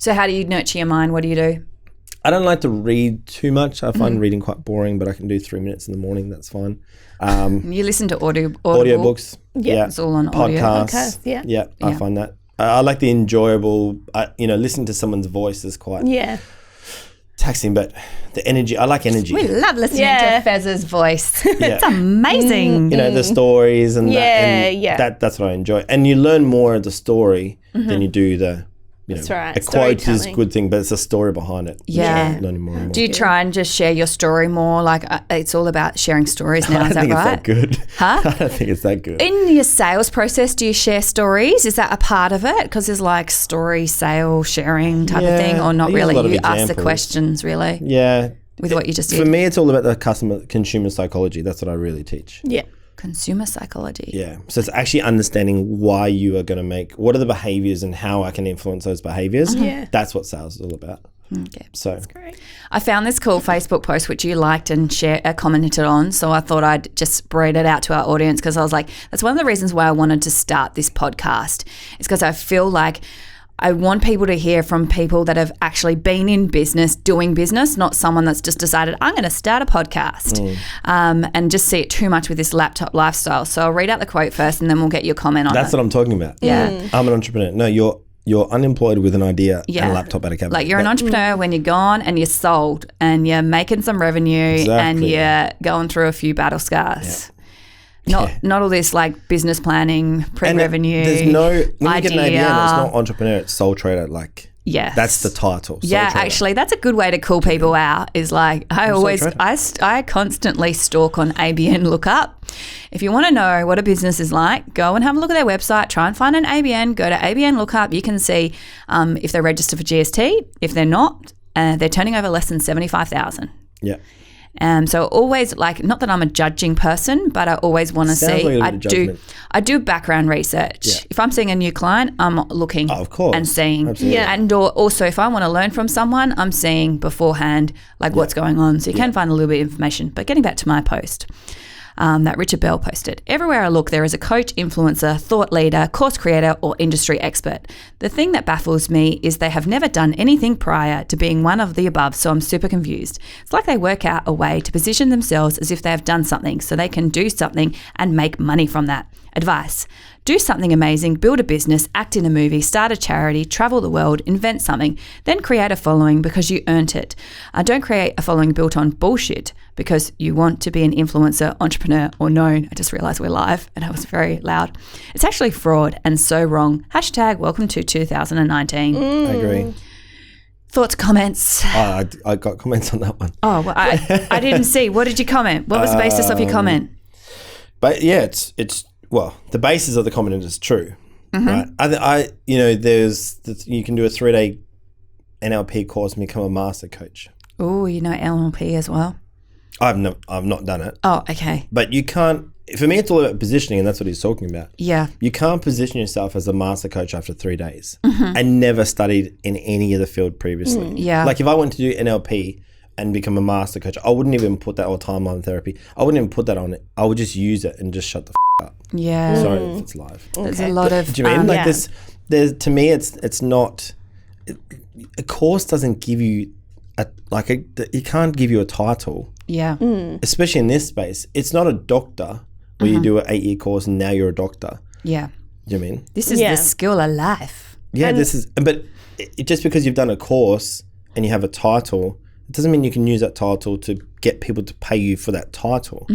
how do you nurture your mind? What do you do? I don't like to read too much. I find reading quite boring, but I can do 3 minutes in the morning. That's fine. You listen to audiobooks. Yeah. It's all on audio. Podcasts. Yeah. I find that. I like the enjoyable, listening to someone's voice is quite taxing, but the energy, I like energy. We love listening to Fez's voice. It's amazing. The stories and that's what I enjoy. And you learn more of the story than you do the, that's right. A quote is a good thing, but it's a story behind it. Yeah. Learning more and more. Do you try and just share your story more? Like it's all about sharing stories now, is that right? I don't think it's that good. Huh? I don't think it's that good. In your sales process, do you share stories? Is that a part of it? Because there's like story, sale, sharing type of thing, or not really? You ask the questions, really? Yeah. With what you just did? For me, it's all about the consumer psychology. That's what I really teach. Yeah. Consumer psychology. Yeah. So it's actually understanding why you are going to make, what are the behaviors and how I can influence those behaviors. Yeah. That's what sales is all about. Okay. So that's great. I found this cool Facebook post which you liked and commented on, so I thought I'd just read it out to our audience because I was like, that's one of the reasons why I wanted to start this podcast. It's because I feel like I want people to hear from people that have actually been in business, doing business, not someone that's just decided, I'm going to start a podcast and just see it too much with this laptop lifestyle. So I'll read out the quote first and then we'll get your comment on it. That's what I'm talking about. Yeah. I'm an entrepreneur. No, you're unemployed with an idea and a laptop at a cabinet. Like you're an entrepreneur when you're gone and you're sold and you're making some revenue and you're going through a few battle scars. Yeah. Not all this like business planning, pre-revenue. There's no, when idea. you get an ABN, it's not entrepreneur, it's sole trader. Like, that's the title. Actually, that's a good way to call people out. Is like I constantly stalk on ABN lookup. If you want to know what a business is like, go and have a look at their website. Try and find an ABN. Go to ABN lookup. You can see if they're registered for GST. If they're not, they're turning over less than 75,000. Yeah. So always not that I'm a judging person, but I always want to see. I do background research. Yeah. If I'm seeing a new client, I'm looking and seeing. Absolutely. Yeah. And also if I want to learn from someone, I'm seeing beforehand what's going on. So you can find a little bit of information. But getting back to my post. That Richard Bell posted. Everywhere I look, there is a coach, influencer, thought leader, course creator, or industry expert. The thing that baffles me is they have never done anything prior to being one of the above, so I'm super confused. It's like they work out a way to position themselves as if they have done something so they can do something and make money from that. Advice: do something amazing, build a business, act in a movie, start a charity, travel the world, invent something, then create a following because you earned it. Don't create a following built on bullshit because you want to be an influencer, entrepreneur, or known. I just realised we're live and I was very loud. It's actually fraud and so wrong. #welcome to 2019. I agree. Thoughts, comments? Oh, I got comments on that one. Oh, well, I didn't see. What did you comment? What was the basis of your comment? But yeah, it's the basis of the comment is true, right? You can do a 3-day NLP course and become a master coach. Oh, you know NLP as well? I've not done it. Oh, okay. But you can't. For me, it's all about positioning, and that's what he's talking about. Yeah. You can't position yourself as a master coach after 3 days and never studied in any other field previously. Yeah. Like if I went to do NLP and become a master coach, I wouldn't even put that, or timeline therapy. I wouldn't even put that on it. I would just use it and just shut the up. Yeah. Sorry if it's live. There's a lot of. Do you mean like this? There's, to me, it's not. A course doesn't give you it can't give you a title. Yeah. Especially in this space, it's not a doctor where you do an 8-year course and now you're a doctor. Yeah. Do you mean? This is the skill of life. Yeah, but just because you've done a course and you have a title, it doesn't mean you can use that title to get people to pay you for that title.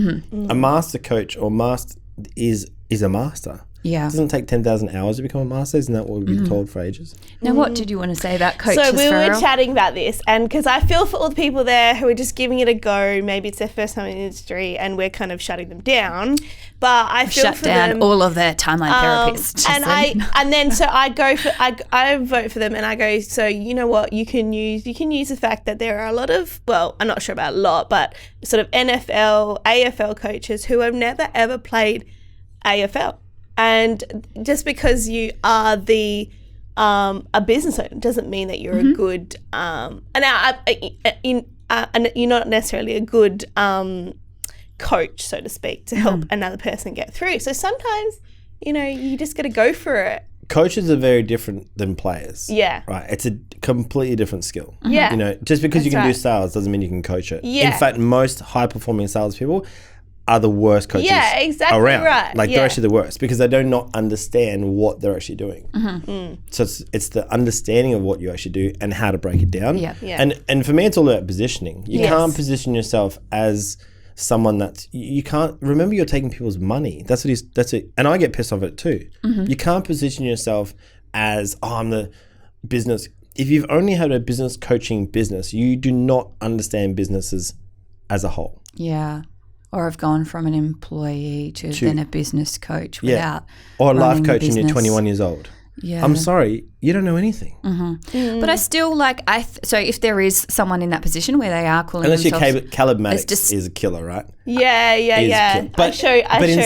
A master coach or master is a master. Yeah. It doesn't take 10,000 hours to become a master. Isn't that what we've been told for ages? Now, what did you want to say about coaches? So we were Farrell? chatting about this, and because I feel for all the people there who are just giving it a go, maybe it's their first time in the industry, and we're kind of shutting them down. But I feel shut for down them, all of their timeline therapists. I vote for them, and I go, so you know what, you can use the fact that there are a lot of, well, I'm not sure about a lot, but sort of NFL, AFL coaches who have never ever played AFL. And just because you are a business owner doesn't mean that you're a good you're not necessarily a good coach, so to speak, to help another person get through. So sometimes, you just got to go for it. Coaches are very different than players. Yeah. Right. It's a completely different skill. Yeah. Just because you can do right. sales doesn't mean you can coach it. Yeah. In fact, most high-performing salespeople are the worst coaches around. Right. Like they're actually the worst because they do not understand what they're actually doing. So it's the understanding of what you actually do and how to break it down. Yeah. And for me, it's all about positioning. You can't position yourself as someone that you can't remember. You're taking people's money. That's it. And I get pissed off at it too. You can't position yourself as I'm the business. If you've only had a business coaching business, you do not understand businesses as a whole. Yeah. Or have gone from an employee to then a business coach without or a life running coach the when you're business. 21 years old. Yeah. I'm sorry, you don't know anything. But I still so if there is someone in that position where they are calling Unless themselves... you're Caleb Maddox is a killer, right? Yeah. But I in show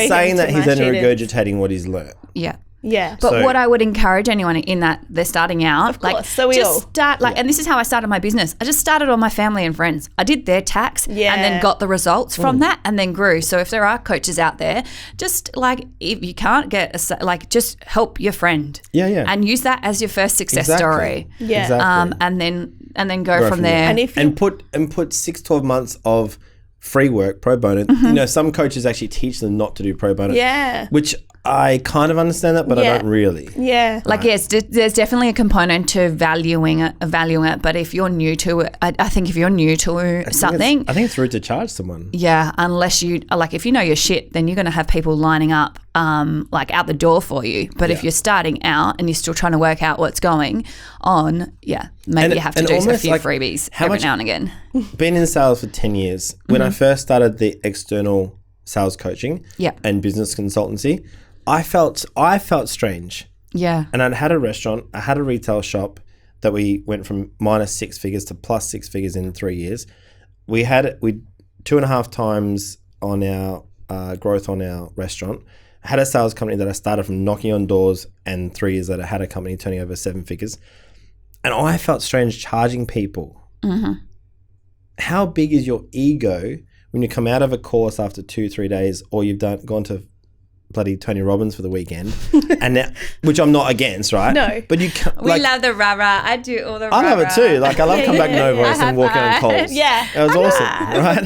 saying him that, to he's my then students. regurgitating what he's learnt. Yeah. Yeah. But So- what I would encourage anyone in that they're starting out, Of course, so we all. start and this is how I started my business. I just started on my family and friends. I did their tax and then got the results from that and then grew. So if there are coaches out there, just if you can't get just help your friend. Yeah. And use that as your first success story. Yeah. Exactly. And then go from there. And put 6-12 months of free work, pro bono. Some coaches actually teach them not to do pro bono. Yeah. Which I kind of understand that, but I don't really. Yeah. Yes, there's definitely a component to valuing it. But if you're new to it, I think if you're new to something, I think it's rude to charge someone. yeah, unless you if you know your shit, then you're going to have people lining up out the door for you. But if you're starting out and you're still trying to work out what's going on, maybe you have to do a few freebies every now and again. Been in sales for 10 years. When I first started the external sales coaching and business consultancy, I felt strange. Yeah. And I'd had a restaurant, I had a retail shop that we went from -6 figures to +6 figures in 3 years. We 2.5 times on our growth on our restaurant. I had a sales company that I started from knocking on doors, and 3 years later I had a company turning over 7 figures. And I felt strange charging people. How big is your ego when you come out of a course after 2-3 days, or you've gone to bloody Tony Robbins for the weekend, and now, which I'm not against, right? No. But you can't, We love the rah-rah. I do all the rah-rah. I love it too. I love come back no voice and walking on coals. Yeah. It was awesome, right?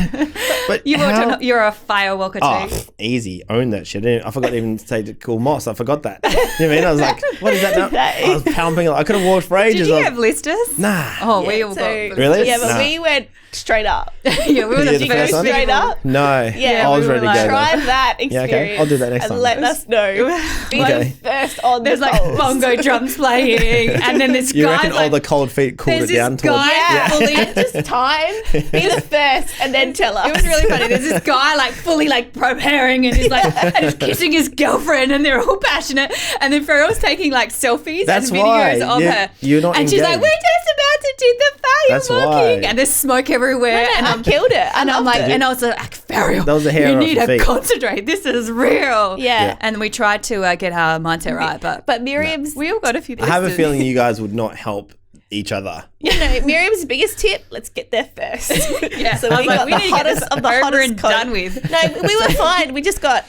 But You're a firewalker too. Easy. Own that shit. I forgot to even say to cool moss. I forgot that. You know what I mean? I was like, what is that now? I was pumping. I could have walked for ages. Did you have blisters? Nah. Oh, we all got Really? Yeah, but Nah. we went straight up. Yeah, we were Did you the get the first first one? Straight up. No. Yeah, I was we ready to were go. like, try though. that Yeah, experience. okay. I'll do that next time. let us know. Be Okay. first on There's the like polls. bongo drums playing, and then this You guy reckon all the cold feet cooled there's it down this towards guy Yeah, fully. just time. Be the first, and then tell us. It was really funny. There's this guy like fully like preparing, and he's like and he's kissing his girlfriend, and they're all passionate. And then Farrell's taking like selfies That's and why. videos of her. You're not and she's like, engaged. "We're just about to do the That's fireworking," why. and there's smoke everywhere. And and I killed it. and I'm like, and I was like, Farrell, That was the hair you off need your to feet. concentrate. This is real. Yeah. And we tried to get our mindset right, but Miriam's, we all got a few. I have a blisters. feeling you guys would not help each other. Miriam's biggest tip: let's get there first. Yeah, So I we was like, got we the need to get this hottest of the over hottest and coat. done with. No, we were fine. We just got.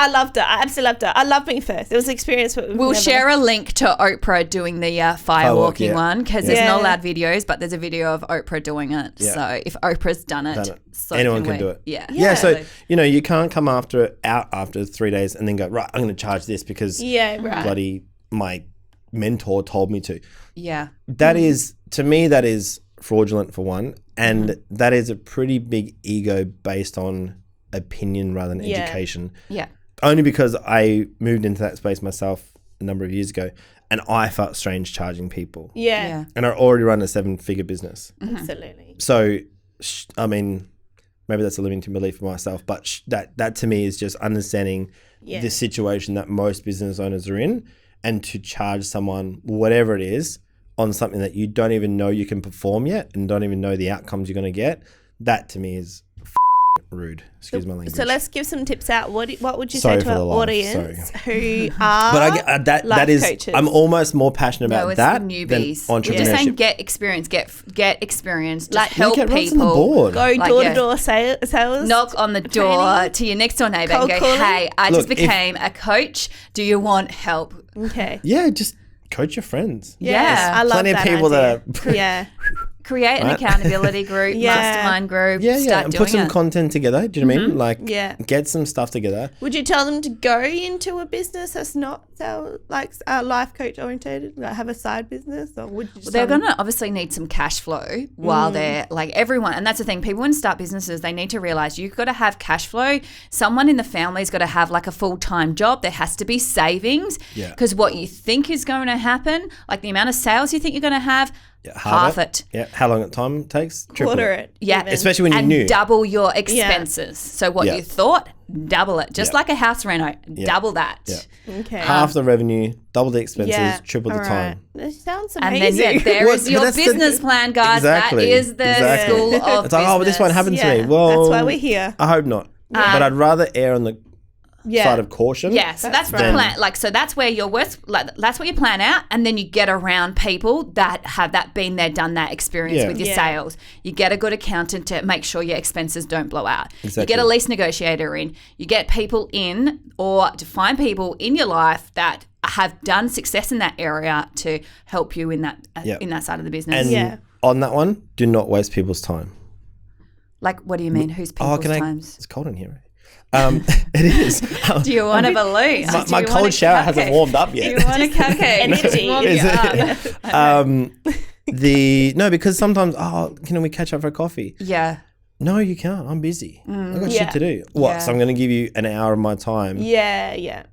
I loved it. I absolutely loved it. I love being first. It was an experience. We'll share a link to Oprah doing the firewalking yeah. one because there's Yeah. not allowed videos, but there's a video of Oprah doing it. Yeah. So if Oprah's done it, so Anyone can we. do it. Yeah. Yeah, so you can't come out after 3 days and then go, right, I'm going to charge this because Yeah, right. bloody my mentor told me to. Yeah. That is, to me, that is fraudulent for one, and that is a pretty big ego based on opinion rather than Yeah. education. Yeah. Only because I moved into that space myself a number of years ago, and I felt strange charging people. Yeah, Yeah. And I already run a 7-figure business. absolutely. So, I mean, maybe that's a limiting belief for myself, but that to me is just understanding Yeah. the situation that most business owners are in, and to charge someone, whatever it is, on something that you don't even know you can perform yet and don't even know the outcomes you're going to get, that to me is rude. Excuse my language. So let's give some tips out. What would you Sorry say for to our the laugh, audience who are But I get that life is coaches? I'm almost more passionate No, about it's that the than newbies. entrepreneurship. Just saying, get experience, get experience. Just Like, help Get runs on the people. board. go Like, door yeah. to door sales. Knock on the door Training. to your next door neighbor and Cold go, calling. "Hey, I Look, just became a coach. Do you want help?" Okay. Yeah, just coach your friends. Yeah. I love Plenty of that people idea. that are Yeah. Create an Right. accountability group, Yeah. mastermind group. yeah, Start and doing put some it. content together. Do you know what I mean? Like, Yeah. get some stuff together. Would you tell them to go into a business that's not life coach oriented, like have a side business, or would you? Just Well, they're tell them- going to obviously need some cash flow while they're like everyone. And that's the thing. People, when start businesses, they need to realize you've got to have cash flow. Someone in the family's got to have like a full-time job. There has to be savings Yeah. because what you think is going to happen, like the amount of sales you think you're going to have, half it. Yeah, how long time takes? Triple quarter it. Yeah, even. Especially when you're and new. double your expenses. So what Yeah. you thought, double it. Just Yeah. like a house reno, double that. Yeah. Okay. Half the revenue, double the expenses, Yeah. triple the All time. right. That sounds And then amazing. there Well, is but your that's the- business plan, guys. Exactly. That is the Exactly. school of It's like, oh, but this won't happen to Yeah, me. Well, that's why we're here. I hope not. But I'd rather err on the Yeah. side of caution. Yeah, so that's the right. plan. Like, so that's where your worst, like, that's what you plan out, and then you get around people that have that been there, done that experience Yeah. with your Yeah. sales. You get a good accountant to make sure your expenses don't blow out. You Exactly. get a lease negotiator in. You get people in, or to find people in your life that have done success in that area to help you in that in that side of the business. And Yeah. on that one, do not waste people's time. Like, what do you mean? Who's people's times? It's cold in here. It is. Do you want a balloon? My cold shower hasn't warmed up yet. Do you want a cupcake? Energy. Warm Is you it? up. No, because sometimes, can we catch up for a coffee? Yeah. No, you can't. I'm busy. I got Yeah. shit to do. What? Yeah. So I'm going to give you an hour of my time. Yeah. Yeah.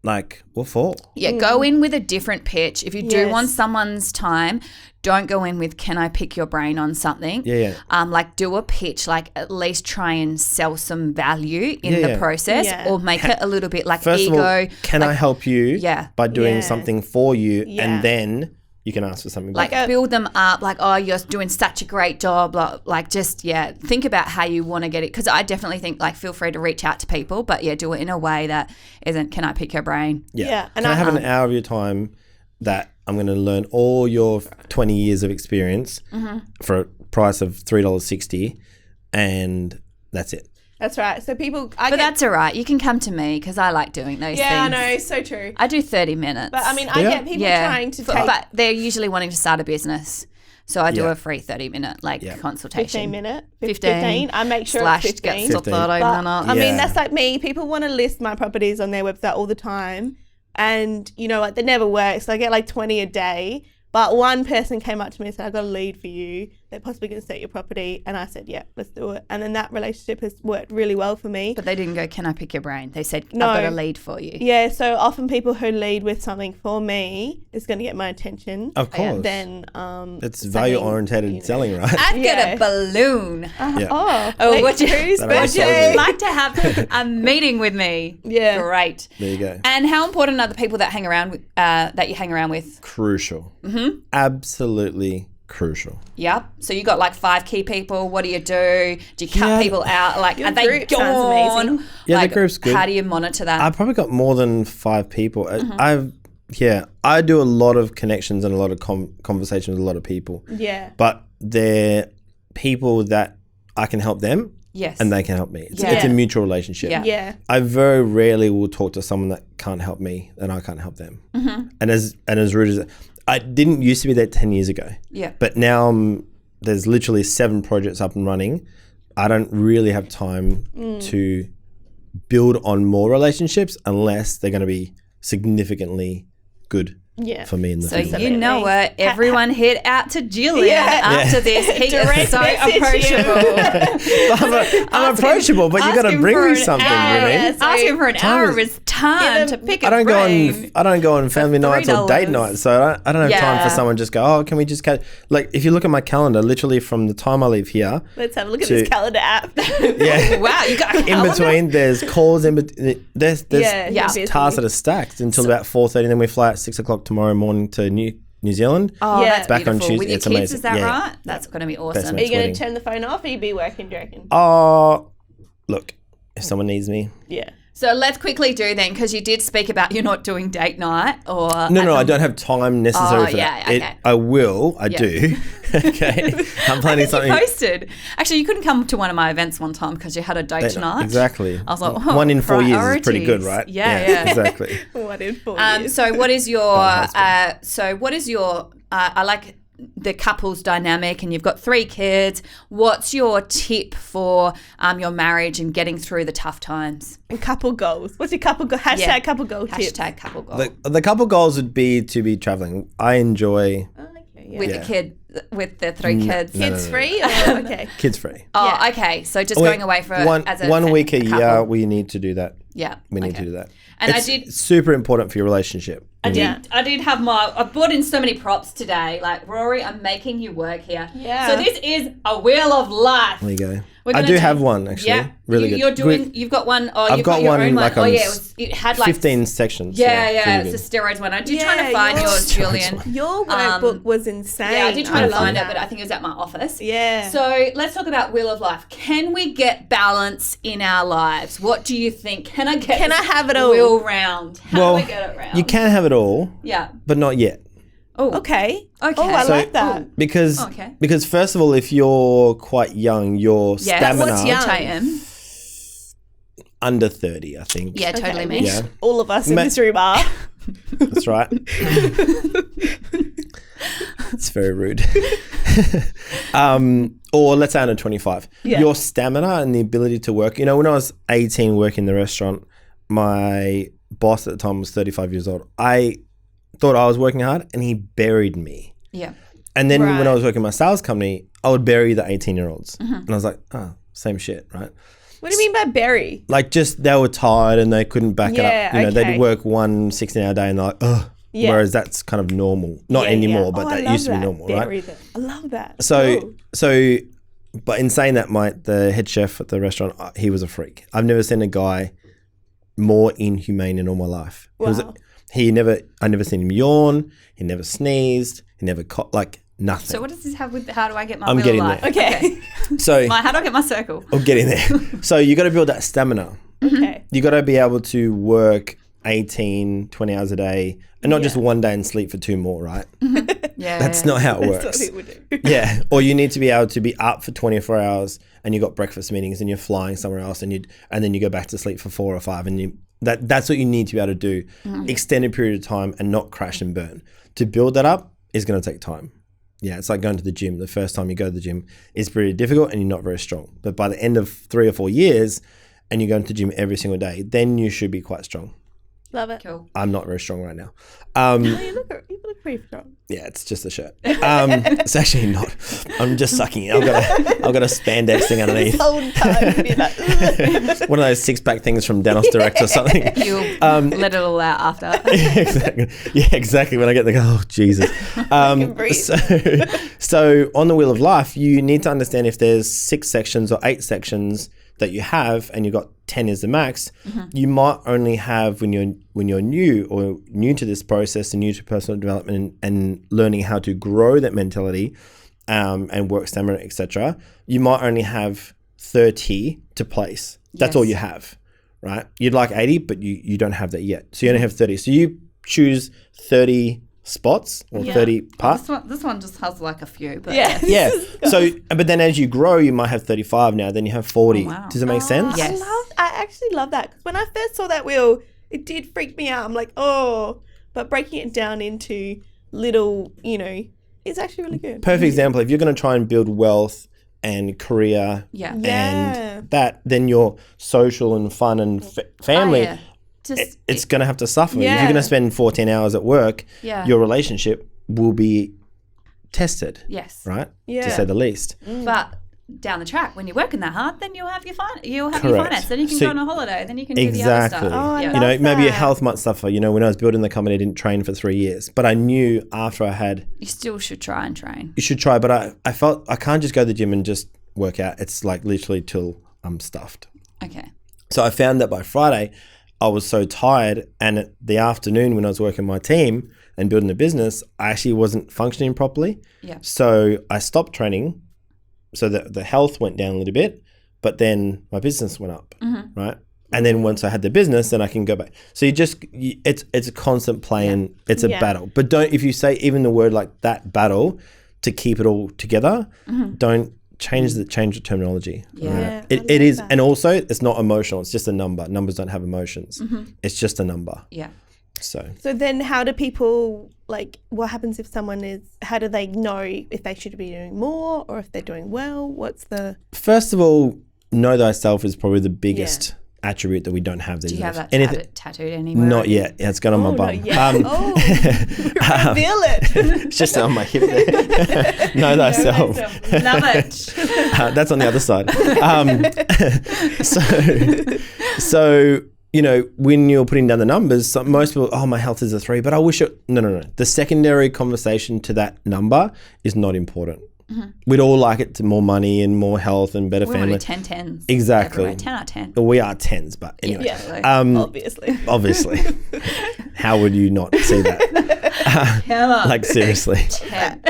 Like, what for? Yeah, go in with a different pitch. If you do Yes. want someone's time, don't go in with, can I pick your brain on something? Yeah. Like, do a pitch, like at least try and sell some value in Yeah, the yeah. process, Yeah. or make it a little bit like First ego. of all, can I like, help you Yeah. by doing Yeah. something for you, Yeah. and then you can ask for something like back. build them up, like, oh, you're doing such a great job, like just, think about how you want to get it, because I definitely think, like, feel free to reach out to people, but do it in a way that isn't, can I pick your brain? Yeah. Can I have an hour of your time that I'm going to learn all your 20 years of experience for a price of $3.60, and that's it. That's right. So people, But that's all right. You can come to me because I like doing those things. I know, so true. I do 30 minutes. But I mean, I Yeah. get people trying to take But they're usually wanting to start a business. So I do Yeah. a free 30-minute Yeah. consultation. 15 minute, 15. I make sure Slash it's 15. gets to 15. 30 But, minutes. I mean, Yeah. that's like me. People want to list my properties on their website all the time. And, you know, like, they never work. So I get like 20 a day. But one person came up to me and said, I got a lead for you. they're possibly going to sell your property. And I said, yeah, let's do it. And then that relationship has worked really well for me. But they didn't go, can I pick your brain? They said, No. I've got a lead for you. Yeah, so often people who lead with something for me is going to get my attention. Of course. Then it's value-orientated selling, right? I'd get a balloon. Yeah. Oh, would you whose That I birthday? told you. like to have a meeting with me? Yeah. Great. There you go. And how important are the people that hang around with, that you hang around with? Crucial. Absolutely crucial. Yep. So you got like 5 key people. What do you do? Do you cut Yeah. people out? Like, Your are they group sounds gone? amazing. Yeah, the Like, group's good. How do you monitor that? I've probably got more than 5 people. I do a lot of connections and a lot of conversations with a lot of people. Yeah. But they're people that I can help them yes. and they can help me. It's Yeah. a mutual relationship. Yeah. Yeah. I very rarely will talk to someone that can't help me and I can't help them. And as rude as I didn't used to be that 10 years ago. Yeah. But now there's literally 7 projects up and running. I don't really have time to build on more relationships unless they're going to be significantly good for me in the So future. you know what? Everyone head out to Julian after this. He is Direct so message you. approachable. I'm approachable, but you got to Asking bring for me an something, hour. you mean? So Ask him for an time hour is- of his time to pick a I don't brain. go on family nights or date $3. nights, so I don't have time for Yeah. someone just go, oh, can we just catch? Like if you look at my calendar, literally from the time I leave here, Let's have a look at To- this calendar app. yeah, Wow, you got a in calendar? between there's calls, there's Yeah, yeah. tasks that are stacked until about 4:30, and then we fly at 6 o'clock tomorrow morning to New Zealand. Oh, Yeah. that's Back on beautiful. Tuesday. With your It's kids, amazing. is that Yeah. right? That's going to be awesome. Are you going wedding. to turn the phone off or you be working, do you reckon? Look, if someone needs me, Yeah. So let's quickly do then, because you did speak about you're not doing date night or no, I don't have time necessarily Oh, for that. yeah, okay. I will, I do. Okay, I'm planning something. You posted. Actually, you couldn't come to one of my events one time because you had a date night. Exactly. I was like, oh, 1 in 4 years is pretty good, priorities. right? Yeah. Exactly. What in 4 years? So what is your? husband. I like the couple's dynamic, and you've got 3 kids. What's your tip for your marriage and getting through the tough times? And couple goals. What's your couple goal? Hashtag Yeah. couple goal tip. Hashtag couple goal The couple goals would be to be traveling. I enjoy Oh, okay, yeah. with Yeah. the kid, with the 3 kids. no, Kids no. free or okay? kids free. Oh, Yeah. okay. So just going away for one week a year. couple. We need to do that. Yeah, We need okay. to do that. And it's I did. super important for your relationship. I Yeah. did have I brought in so many props today. Like, Rory, I'm making you work here. Yeah. So this is a wheel of life. There you go. We're I gonna do do- have one actually. Yeah. Really good. You're doing, you've got one, I've you've got got your one own like one. on Oh, yeah. It had like 15 sections. Yeah, it's yeah. really It's a good. steroids one. I did Yeah, try to find yours- yours, Julian. Your workbook was insane. Yeah, I did try to love find it, that. but I think it was at my office. Yeah. So let's talk about wheel of life. Can we get balance in our lives? What do you think? Can I have it all? Wheel round. How Well, do I get it round? you can have it all, Yeah. but not yet. Oh. Okay. Okay. Oh, I So- like that. Because Okay. first of all, if you're quite young, your Yeah. stamina What's young? Which I am. under 30, I think. Yeah, totally Okay, me. Yeah. All of us in Ma- this room are. That's right. It's very rude. Or let's say under 25. Yeah. Your stamina and the ability to work. When I was 18 working in the restaurant, my boss at the time was 35 years old. I thought I was working hard and he buried me. Yeah. And then when Right. I was working in my sales company, I would bury the 18-year-olds. Mm-hmm. And I was like, oh, same shit, right? What do you mean by bury? Like just they were tired and they couldn't back it Yeah, up. They'd okay. work 1 16-hour day and they're like, ugh. Yeah. Whereas that's kind of normal. Not Yeah, anymore, yeah. but Oh, I that love used to be that. normal, Bury right? them. I love that. So, Cool. so, but in saying that, the head chef at the restaurant, he was a freak. I've never seen a guy more inhumane in all my life. Wow. I never seen him yawn. He never sneezed. He never nothing. So what does this have with how do I get my I'm wheel getting of life? there. Okay. So How do I get my circle? I'm getting there. So you got to build that stamina. Okay. You got to be able to work 18, 20 hours a day and not just one day and sleep for 2 more, right? Yeah. That's not how it That's what works. people do. Yeah. Or you need to be able to be up for 24 hours and you got breakfast meetings and you're flying somewhere else and then you go back to sleep for 4 or 5 and that's what you need to be able to do extended period of time and not crash and burn. To build that up is going to take time. Yeah, it's like going to the gym. The first time you go to the gym is pretty difficult and you're not very strong. But by the end of 3 or 4 years and you're going to the gym every single day, then you should be quite strong. Love it. Cool. I'm not very strong right now. Oh, you look pretty strong. Yeah, it's just a shirt. It's actually not. I'm just sucking it. I've got a spandex thing underneath. Whole time, you're like, One of those 6-pack things from Danos Direct or something. You'll let it all out after. Exactly. Yeah, exactly. When I get the oh Jesus. So on the Wheel of Life, you need to understand if there's 6 sections or 8 sections that you have, and you've got 10 is the max. You might only have when you're new to this process and new to personal development and learning how to grow that mentality and work stamina, etc. You might only have 30 to place. That's all you have, right? You'd like 80, but you don't have that yet. So you only have 30. So you choose 30 spots or 30 parts. This one just has like a few, but yeah. So, but then as you grow, you might have 35 now. Then you have 40. Oh, wow. Does it make sense? Yes. I actually love that, because when I first saw that wheel, it did freak me out. I'm like, oh, but breaking it down into little, is actually really good. Perfect example. If you're going to try and build wealth and career and that, then your social and fun and family, it's going to have to suffer. If you're going to spend 14 hours at work, your relationship will be tested. Yes. Right? Yeah. To say the least. But down the track, when you're working that hard, then you'll have your finance. Then you can go on a holiday. Then you can do the other stuff. Oh, maybe your health might suffer. When I was building the company, I didn't train for 3 years. But I knew after I had... You still should try and train. You should try, but I felt I can't just go to the gym and just work out. It's like literally till I'm stuffed. Okay. So I found that by Friday, I was so tired, and at the afternoon when I was working my team and building the business, I actually wasn't functioning properly. Yeah. So I stopped training, so that the health went down a little bit, but then my business went up, right? And then once I had the business, then I can go back. So it's a constant play and it's a battle. But if you say even the word like that battle to keep it all together, don't change the terminology. Yeah. Right? It is, and also it's not emotional. It's just a number. Numbers don't have emotions. It's just a number. Yeah. So then how do people, what happens if how do they know if they should be doing more or if they're doing well? First of all, know thyself is probably the biggest attribute that we don't have these days. Do you have that tattooed anywhere? Not yet. Yeah, it's gone on my bum. Reveal it. It's just on my hip there. Know thyself. Love it. That's on the other side. So when you're putting down the numbers, most people, my health is a 3, but I wish it... No. The secondary conversation to that number is not important. We'd all like it to more money and more health and better family. We want to do 10 10s. Exactly. Everywhere. 10 out of 10. We are 10s, but anyway. Yeah, obviously. How would you not see that? Seriously. 10.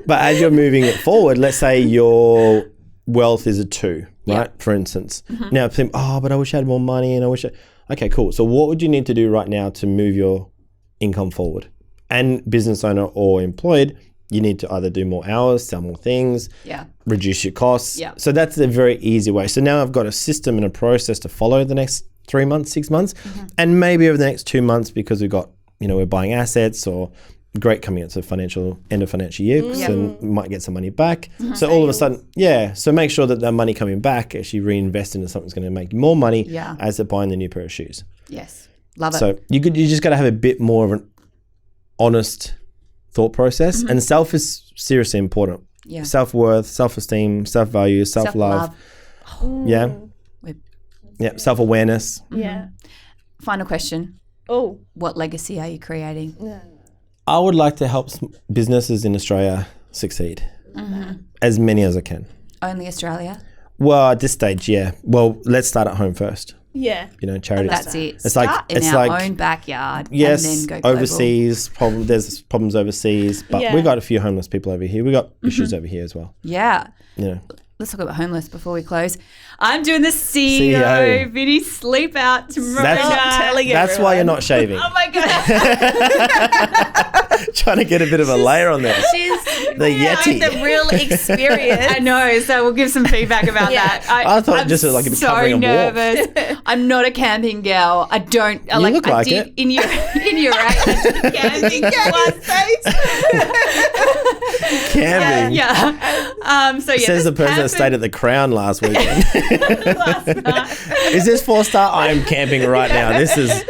But as you're moving it forward, let's say your wealth is a 2, right? For instance. Now, think, but I wish I had more money and I wish Okay, cool. So what would you need to do right now to move your income forward? And business owner or employed, you need to either do more hours, sell more things, reduce your costs. Yeah. So that's a very easy way. So now I've got a system and a process to follow the next 3 months, 6 months, and maybe over the next 2 months because we've got, we're buying assets or great coming into end of financial year, so we might get some money back. So all of a sudden, so make sure that money coming back actually reinvest into something that's going to make you more money as they're buying the new pair of shoes. Yes. Love it. So you just got to have a bit more of an honest thought process, and self is seriously important. Yeah. Self-worth, self-esteem, self-value, self-love. Self-awareness. Yeah. Final question. Oh. What legacy are you creating? I would like to help businesses in Australia succeed. As many as I can. Only Australia? Well, at this stage, yeah. Well, let's start at home first. Yeah. Charity. That's it. It's Start in our own backyard. Yes, and then go global. overseas. There's problems overseas, but we got a few homeless people over here. We got issues over here as well. Yeah. Let's talk about homeless before we close. I'm doing the CEO Vinny sleep out tomorrow night. That's why you're not shaving. Oh my God. Trying to get a bit of a layer on there. She's the Yeti. The real experience. I know, so we'll give some feedback about that. I thought just like a covering so nervous. I'm not a camping girl. I don't. You look like it. In your camping Camping. Yeah. Says the person that stayed at the Crown last weekend. Is this 4-star? I am camping right now. This is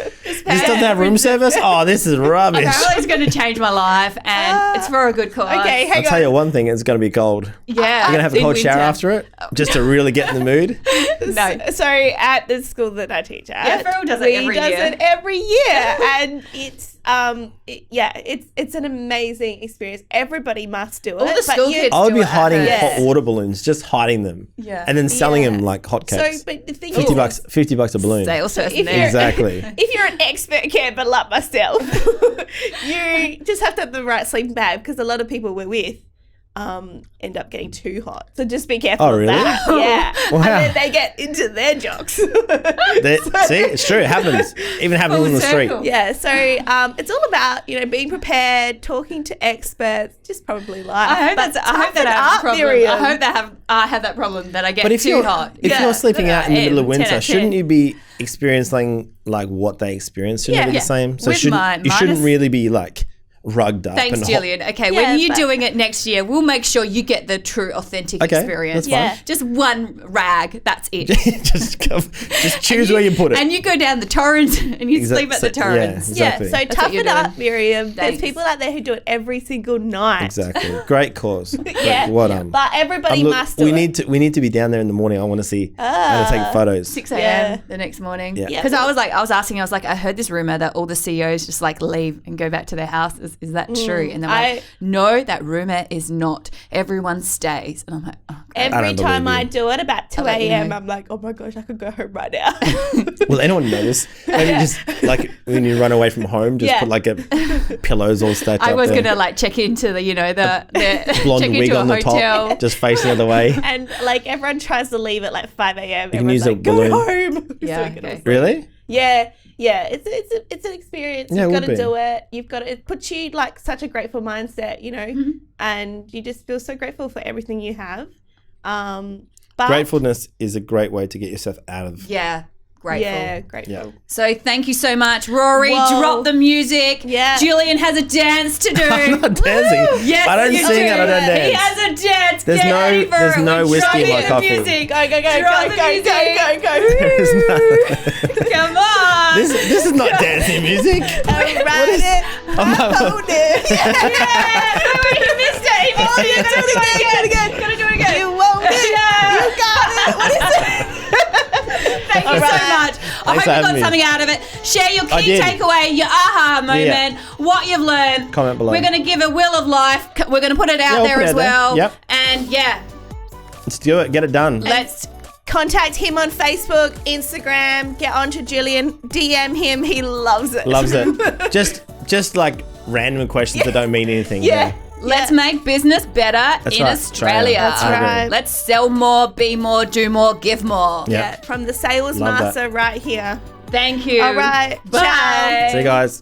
This doesn't have room service? Oh, this is rubbish. Apparently it's going to change my life and it's for a good cause. Okay, hang I'll tell you one thing, it's going to be cold. Yeah. You're going to have a in cold shower winter. after it just to really get in the mood. No. So at the school that I teach at, Farrell does it we every does year. it every year, and it's it's an amazing experience. Everybody must do it. All the but school you- kids I would do be it at hiding home. Yeah. hot water balloons, just hiding them. Yeah. And then selling Yeah. them like hotcakes. So, but the thing 50 is, bucks, $50 a balloon. Sales person if there. you're- Exactly. if you're an expert camper like myself, you just have to have the right sleeping bag, because a lot of people we're with end up getting too hot. So just be careful Oh, of really? that. Yeah. Wow. And then they get into their jocks. See, it's true. It happens. Even happens Full on the street. circle. Yeah, so it's all about, being prepared, talking to experts, just probably life. I hope But that I have toughen a up, problem. Miriam. I hope that I have that problem that I get But if too you're hot. if Yeah. you're sleeping out in the middle of 10 out winter, of 10. shouldn't you be experiencing like what they experience? Shouldn't it be Yeah. the same? So With shouldn't you shouldn't minus- really be like rugged up. Thanks, and Julian. Okay, Yeah, when you're but- doing it next year, we'll make sure you get the true, authentic Okay, experience. that's fine. Yeah. Just one rag, that's it. just choose where you put it. And you go down the Torrens and you sleep at the Yeah, Torrens. exactly. Yeah, so what toughen you're up, doing. Miriam. Thanks. There's people out there who do it every single night. Exactly. Great cause. Yeah. Well done. But everybody Look, must do we it. need to be down there in the morning. I want to see how to take photos. 6 a.m. Yeah. the next morning. Yeah. Because I was I heard this rumor that all the CEOs just like leave and go back to their house. Is that true? And they're like, no, that rumor is not. Everyone stays. And I'm like, oh, God. Every don't time believe I you. do it about 2 let you a.m., know. I'm like, oh my gosh, I could go home right now. Will anyone notice? Maybe just like when you run away from home, just Yeah. put like pillows all stacked I up was there. gonna like check into the Blonde check wig into a on the hotel. top, just facing the other way. And like everyone tries to leave at like 5 a.m. You can Everyone's use a like, go balloon. home. Yeah, So we can okay. all sleep. Really? Yeah. It's an experience. Yeah, it You've got would to be. do it. You've got to. It puts you like such a grateful mindset, and you just feel so grateful for everything you have. But Gratefulness is a great way to get yourself out of. Yeah, grateful. yeah, grateful. Yeah. So thank you so much, Rory. Whoa. Drop the music. Yeah. Julian has a dance to do. I'm not dancing. Yes, I don't you sing do. and I don't He dance. has a dance. There's Get no- ready for there's it. no We're whiskey in dropping my the coffee. music. Go, go, go, Drop go, the go, music. go, go, go. There's nothing. Come on. This is not dancing music. Ride it. Hold it. Yeah. You missed it. Oh, yeah, do it again. Gotta do it again. You won't it. Yeah. You got it. What is it? Thank you so much. I hope for you got having me. something out of it. Share your I key did. takeaway, your aha moment, what you've learned. Comment below. We're going to give a wheel of life. We're going to put it out we'll there put it as out there. well. Yep. And yeah, Let's do it. Get it done. let's. Contact him on Facebook, Instagram. Get onto Julian. DM him. He loves it. Loves it. Just like random questions that don't mean anything. Yeah. Let's make business better in right. Australia. That's I agree. right. Let's sell more, be more, do more, give more. Yeah. Yeah, from the sales Love that. master right here. Thank you. All right. Bye. Ciao. See you guys.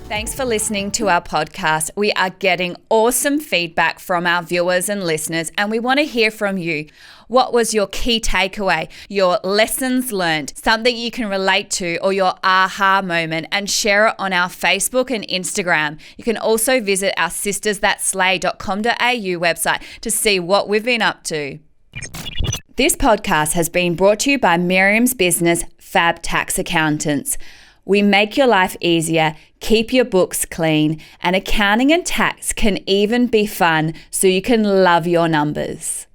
Thanks for listening to our podcast. We are getting awesome feedback from our viewers and listeners, and we want to hear from you. What was your key takeaway, your lessons learned, something you can relate to, or your aha moment, and share it on our Facebook and Instagram. You can also visit our sistersthatslay.com.au website to see what we've been up to. This podcast has been brought to you by Miriam's business, Fab Tax Accountants. We make your life easier, keep your books clean, and accounting and tax can even be fun so you can love your numbers.